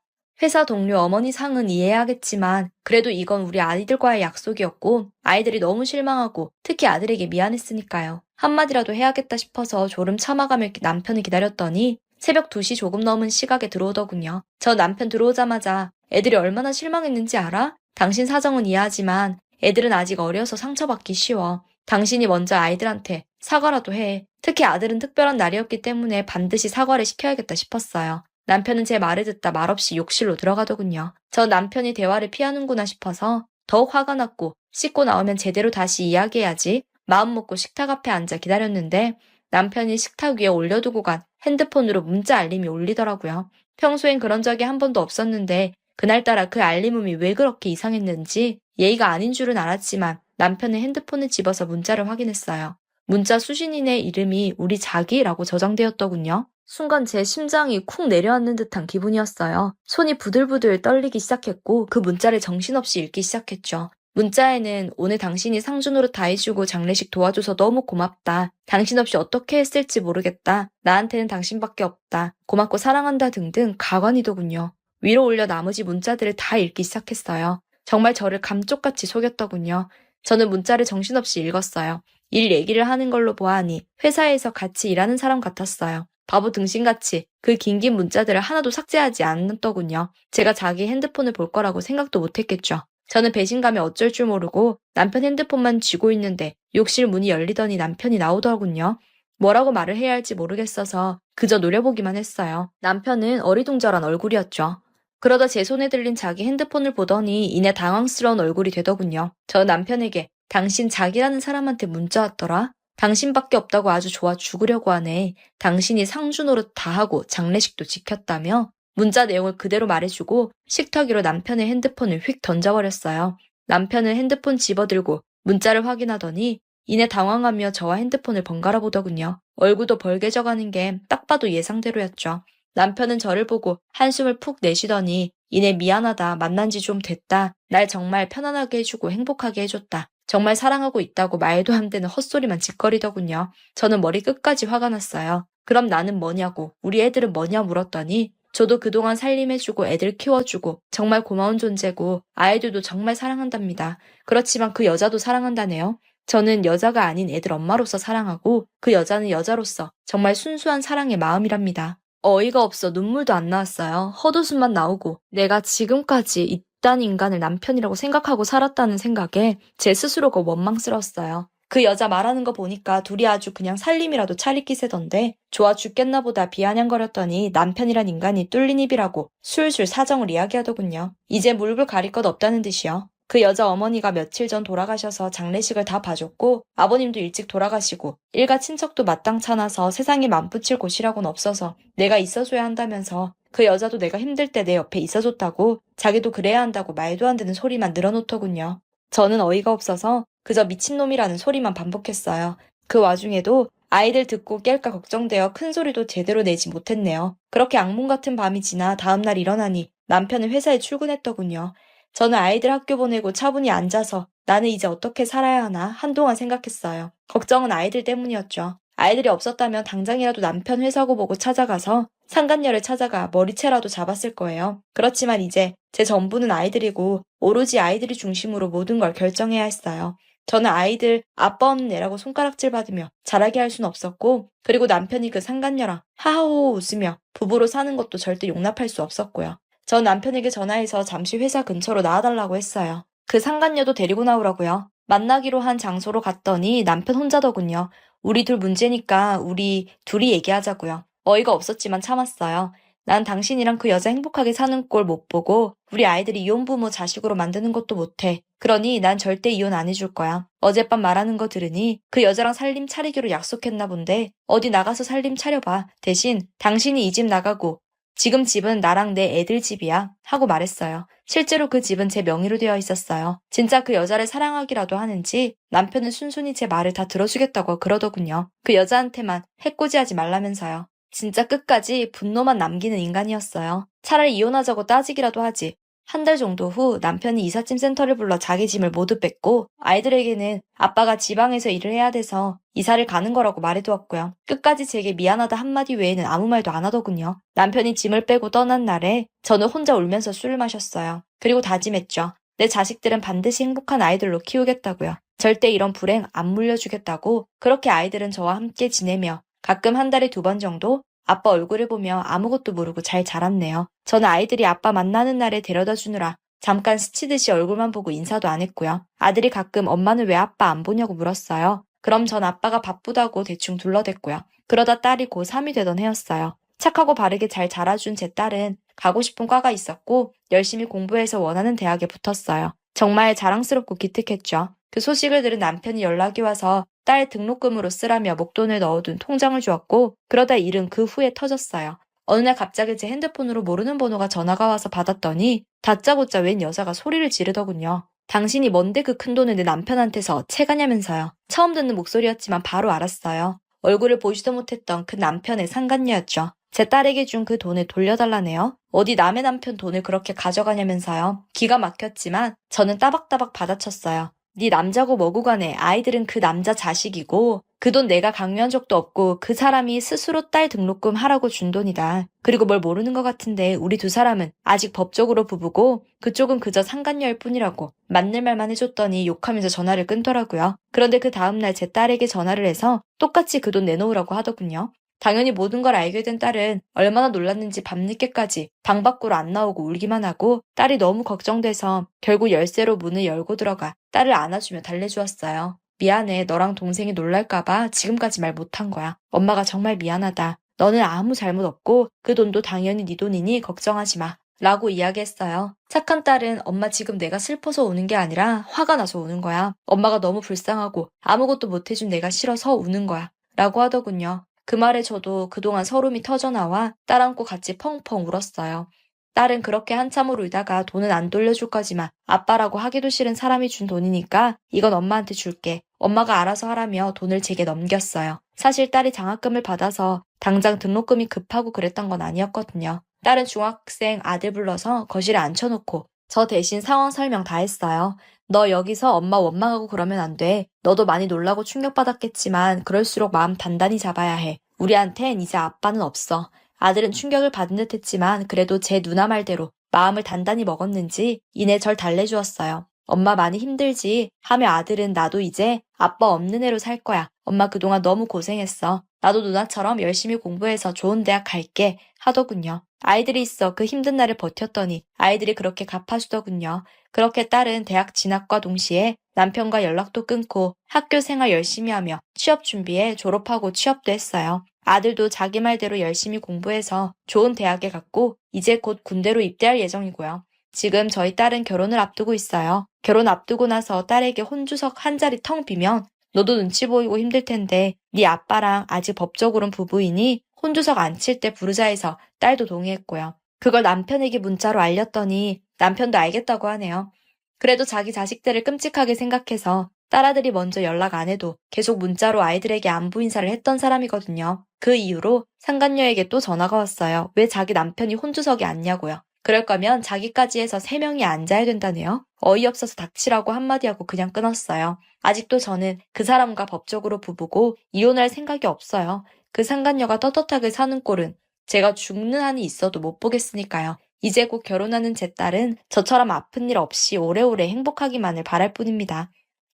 회사 동료 어머니 상은 이해하겠지만 그래도 이건 우리 아이들과의 약속이었고 아이들이 너무 실망하고 특히 아들에게 미안했으니까요. 한마디라도 해야겠다 싶어서 졸음 참아가며 남편을 기다렸더니 새벽 2시 조금 넘은 시각에 들어오더군요. 저 남편 들어오자마자 애들이 얼마나 실망했는지 알아? 당신 사정은 이해하지만 애들은 아직 어려서 상처받기 쉬워. 당신이 먼저 아이들한테 사과라도 해. 특히 아들은 특별한 날이었기 때문에 반드시 사과를 시켜야겠다 싶었어요. 남편은 제 말을 듣다 말없이 욕실로 들어가더군요. 전 남편이 대화를 피하는구나 싶어서 더욱 화가 났고 씻고 나오면 제대로 다시 이야기해야지 마음 먹고 식탁 앞에 앉아 기다렸는데 남편이 식탁 위에 올려두고 간 핸드폰으로 문자 알림이 울리더라고요. 평소엔 그런 적이 한 번도 없었는데 그날따라 그 알림음이 왜 그렇게 이상했는지 예의가 아닌 줄은 알았지만 남편의 핸드폰을 집어서 문자를 확인했어요. 문자 수신인의 이름이 우리 자기라고 저장되었더군요. 순간 제 심장이 쿵 내려앉는 듯한 기분이었어요. 손이 부들부들 떨리기 시작했고 그 문자를 정신없이 읽기 시작했죠. 문자에는 오늘 당신이 상주노릇 다 해주고 장례식 도와줘서 너무 고맙다. 당신 없이 어떻게 했을지 모르겠다. 나한테는 당신밖에 없다. 고맙고 사랑한다 등등 가관이더군요. 위로 올려 나머지 문자들을 다 읽기 시작했어요. 정말 저를 감쪽같이 속였더군요. 저는 문자를 정신없이 읽었어요. 일 얘기를 하는 걸로 보아하니 회사에서 같이 일하는 사람 같았어요. 바보 등신같이 그 긴긴 문자들을 하나도 삭제하지 않았더군요. 제가 자기 핸드폰을 볼 거라고 생각도 못했겠죠. 저는 배신감에 어쩔 줄 모르고 남편 핸드폰만 쥐고 있는데 욕실 문이 열리더니 남편이 나오더군요. 뭐라고 말을 해야 할지 모르겠어서 그저 노려보기만 했어요. 남편은 어리둥절한 얼굴이었죠. 그러다 제 손에 들린 자기 핸드폰을 보더니 이내 당황스러운 얼굴이 되더군요. 저 남편에게 당신 자기라는 사람한테 문자 왔더라. 당신밖에 없다고 아주 좋아 죽으려고 하네. 당신이 상주 노릇 다 하고 장례식도 지켰다며? 문자 내용을 그대로 말해주고 식탁 위로 남편의 핸드폰을 휙 던져버렸어요. 남편은 핸드폰 집어들고 문자를 확인하더니 이내 당황하며 저와 핸드폰을 번갈아 보더군요. 얼굴도 벌개져가는 게 딱 봐도 예상대로였죠. 남편은 저를 보고 한숨을 푹 내쉬더니 이내 미안하다. 만난 지 좀 됐다. 날 정말 편안하게 해주고 행복하게 해줬다. 정말 사랑하고 있다고 말도 안 되는 헛소리만 짓거리더군요. 저는 머리 끝까지 화가 났어요. 그럼 나는 뭐냐고, 우리 애들은 뭐냐 물었더니 저도 그동안 살림해주고 애들 키워주고 정말 고마운 존재고 아이들도 정말 사랑한답니다. 그렇지만 그 여자도 사랑한다네요. 저는 여자가 아닌 애들 엄마로서 사랑하고 그 여자는 여자로서 정말 순수한 사랑의 마음이랍니다. 어이가 없어 눈물도 안 나왔어요. 헛웃음만 나오고 내가 지금까지 이딴 인간을 남편이라고 생각하고 살았다는 생각에 제 스스로가 원망스러웠어요. 그 여자 말하는 거 보니까 둘이 아주 그냥 살림이라도 차릴 기세던데 좋아 죽겠나 보다 비아냥거렸더니 남편이란 인간이 뚫린 입이라고 술술 사정을 이야기하더군요. 이제 물불 가릴 것 없다는 듯이요. 그 여자 어머니가 며칠 전 돌아가셔서 장례식을 다 봐줬고 아버님도 일찍 돌아가시고 일가 친척도 마땅치 않아서 세상에 맘붙일 곳이라고는 없어서 내가 있어줘야 한다면서 그 여자도 내가 힘들 때 내 옆에 있어줬다고 자기도 그래야 한다고 말도 안 되는 소리만 늘어놓더군요. 저는 어이가 없어서 그저 미친놈이라는 소리만 반복했어요. 그 와중에도 아이들 듣고 깰까 걱정되어 큰 소리도 제대로 내지 못했네요. 그렇게 악몽 같은 밤이 지나 다음날 일어나니 남편은 회사에 출근했더군요. 저는 아이들 학교 보내고 차분히 앉아서 나는 이제 어떻게 살아야 하나 한동안 생각했어요. 걱정은 아이들 때문이었죠. 아이들이 없었다면 당장이라도 남편 회사고 보고 찾아가서 상간녀를 찾아가 머리채라도 잡았을 거예요. 그렇지만 이제 제 전부는 아이들이고 오로지 아이들이 중심으로 모든 걸 결정해야 했어요. 저는 아이들 아빠 없는 애라고 손가락질 받으며 자라게 할 순 없었고 그리고 남편이 그 상간녀랑 하하호호 웃으며 부부로 사는 것도 절대 용납할 수 없었고요. 전 남편에게 전화해서 잠시 회사 근처로 나와달라고 했어요. 그 상간녀도 데리고 나오라고요. 만나기로 한 장소로 갔더니 남편 혼자더군요. 우리 둘 문제니까 우리 둘이 얘기하자고요. 어이가 없었지만 참았어요. 난 당신이랑 그 여자 행복하게 사는 꼴 못 보고 우리 아이들이 이혼부모 자식으로 만드는 것도 못해. 그러니 난 절대 이혼 안 해줄 거야. 어젯밤 말하는 거 들으니 그 여자랑 살림 차리기로 약속했나 본데 어디 나가서 살림 차려봐. 대신 당신이 이 집 나가고 지금 집은 나랑 내 애들 집이야 하고 말했어요. 실제로 그 집은 제 명의로 되어 있었어요. 진짜 그 여자를 사랑하기라도 하는지 남편은 순순히 제 말을 다 들어주겠다고 그러더군요. 그 여자한테만 해코지하지 말라면서요. 진짜 끝까지 분노만 남기는 인간이었어요. 차라리 이혼하자고 따지기라도 하지. 한 달 정도 후 남편이 이삿짐 센터를 불러 자기 짐을 모두 뺐고 아이들에게는 아빠가 지방에서 일을 해야 돼서 이사를 가는 거라고 말해두었고요. 끝까지 제게 미안하다 한마디 외에는 아무 말도 안 하더군요. 남편이 짐을 빼고 떠난 날에 저는 혼자 울면서 술을 마셨어요. 그리고 다짐했죠. 내 자식들은 반드시 행복한 아이들로 키우겠다고요. 절대 이런 불행 안 물려주겠다고. 그렇게 아이들은 저와 함께 지내며 가끔 한 달에 2번 정도 아빠 얼굴을 보며 아무것도 모르고 잘 자랐네요. 저는 아이들이 아빠 만나는 날에 데려다 주느라 잠깐 스치듯이 얼굴만 보고 인사도 안 했고요. 아들이 가끔 엄마는 왜 아빠 안 보냐고 물었어요. 그럼 전 아빠가 바쁘다고 대충 둘러댔고요. 그러다 딸이 고3이 되던 해였어요. 착하고 바르게 잘 자라준 제 딸은 가고 싶은 과가 있었고 열심히 공부해서 원하는 대학에 붙었어요. 정말 자랑스럽고 기특했죠. 그 소식을 들은 남편이 연락이 와서 딸 등록금으로 쓰라며 목돈을 넣어둔 통장을 주었고 그러다 일은 그 후에 터졌어요. 어느 날 갑자기 제 핸드폰으로 모르는 번호가 전화가 와서 받았더니 다짜고짜 웬 여자가 소리를 지르더군요. 당신이 뭔데 그 큰돈을 내 남편한테서 채가냐면서요. 처음 듣는 목소리였지만 바로 알았어요. 얼굴을 보지도 못했던 그 남편의 상간녀였죠. 제 딸에게 준 그 돈을 돌려달라네요. 어디 남의 남편 돈을 그렇게 가져가냐면서요. 기가 막혔지만 저는 따박따박 받아쳤어요. 네 남자고 뭐고 간에 아이들은 그 남자 자식이고 그 돈 내가 강요한 적도 없고 그 사람이 스스로 딸 등록금 하라고 준 돈이다. 그리고 뭘 모르는 것 같은데 우리 두 사람은 아직 법적으로 부부고 그쪽은 그저 상간녀일 뿐이라고 맞는 말만 해줬더니 욕하면서 전화를 끊더라고요. 그런데 그 다음날 제 딸에게 전화를 해서 똑같이 그 돈 내놓으라고 하더군요. 당연히 모든 걸 알게 된 딸은 얼마나 놀랐는지 밤늦게까지 방 밖으로 안 나오고 울기만 하고 딸이 너무 걱정돼서 결국 열쇠로 문을 열고 들어가 딸을 안아주며 달래주었어요. 미안해. 너랑 동생이 놀랄까봐 지금까지 말 못한 거야. 엄마가 정말 미안하다. 너는 아무 잘못 없고 그 돈도 당연히 네 돈이니 걱정하지 마. 라고 이야기했어요. 착한 딸은 엄마 지금 내가 슬퍼서 우는 게 아니라 화가 나서 우는 거야. 엄마가 너무 불쌍하고 아무것도 못해준 내가 싫어서 우는 거야. 라고 하더군요. 그 말에 저도 그동안 서름이 터져나와 딸 안고 같이 펑펑 울었어요. 딸은 그렇게 한참을 울다가 돈은 안 돌려줄 거지만 아빠라고 하기도 싫은 사람이 준 돈이니까 이건 엄마한테 줄게. 엄마가 알아서 하라며 돈을 제게 넘겼어요. 사실 딸이 장학금을 받아서 당장 등록금이 급하고 그랬던 건 아니었거든요. 딸은 중학생 아들 불러서 거실에 앉혀놓고 저 대신 상황 설명 다 했어요. 너 여기서 엄마 원망하고 그러면 안 돼. 너도 많이 놀라고 충격받았겠지만 그럴수록 마음 단단히 잡아야 해. 우리한텐 이제 아빠는 없어. 아들은 충격을 받은 듯 했지만 그래도 제 누나 말대로 마음을 단단히 먹었는지 이내 절 달래주었어요. 엄마 많이 힘들지 하며 아들은 나도 이제 아빠 없는 애로 살 거야. 엄마 그동안 너무 고생했어. 나도 누나처럼 열심히 공부해서 좋은 대학 갈게 하더군요. 아이들이 있어 그 힘든 날을 버텼더니 아이들이 그렇게 갚아주더군요. 그렇게 딸은 대학 진학과 동시에 남편과 연락도 끊고 학교 생활 열심히 하며 취업 준비해 졸업하고 취업도 했어요. 아들도 자기 말대로 열심히 공부해서 좋은 대학에 갔고 이제 곧 군대로 입대할 예정이고요. 지금 저희 딸은 결혼을 앞두고 있어요. 결혼 앞두고 나서 딸에게 혼주석 한 자리 텅 비면 너도 눈치 보이고 힘들 텐데 네 아빠랑 아직 법적으로는 부부이니 혼주석 앉힐 때 부르자 해서 딸도 동의했고요. 그걸 남편에게 문자로 알렸더니 남편도 알겠다고 하네요. 그래도 자기 자식들을 끔찍하게 생각해서 딸아들이 먼저 연락 안 해도 계속 문자로 아이들에게 안부 인사를 했던 사람이거든요. 그 이후로 상간녀에게 또 전화가 왔어요. 왜 자기 남편이 혼주석에 앉냐고요. 그럴 거면 자기까지 해서 3명이 앉아야 된다네요. 어이없어서 닥치라고 한마디 하고 그냥 끊었어요. 아직도 저는 그 사람과 법적으로 부부고 이혼할 생각이 없어요. 그 상간녀가 떳떳하게 사는 꼴은 제가 죽는 한이 있어도 못 보겠으니까요. 이제 곧 결혼하는 제 딸은 저처럼 아픈 일 없이 오래오래 행복하기만을 바랄 뿐입니다.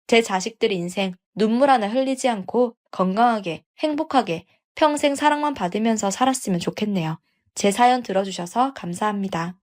제 자식들 인생 눈물 하나 흘리지 않고 건강하게, 행복하게, 평생 사랑만 받으면서 살았으면 좋겠네요. 제 사연 들어주셔서 감사합니다.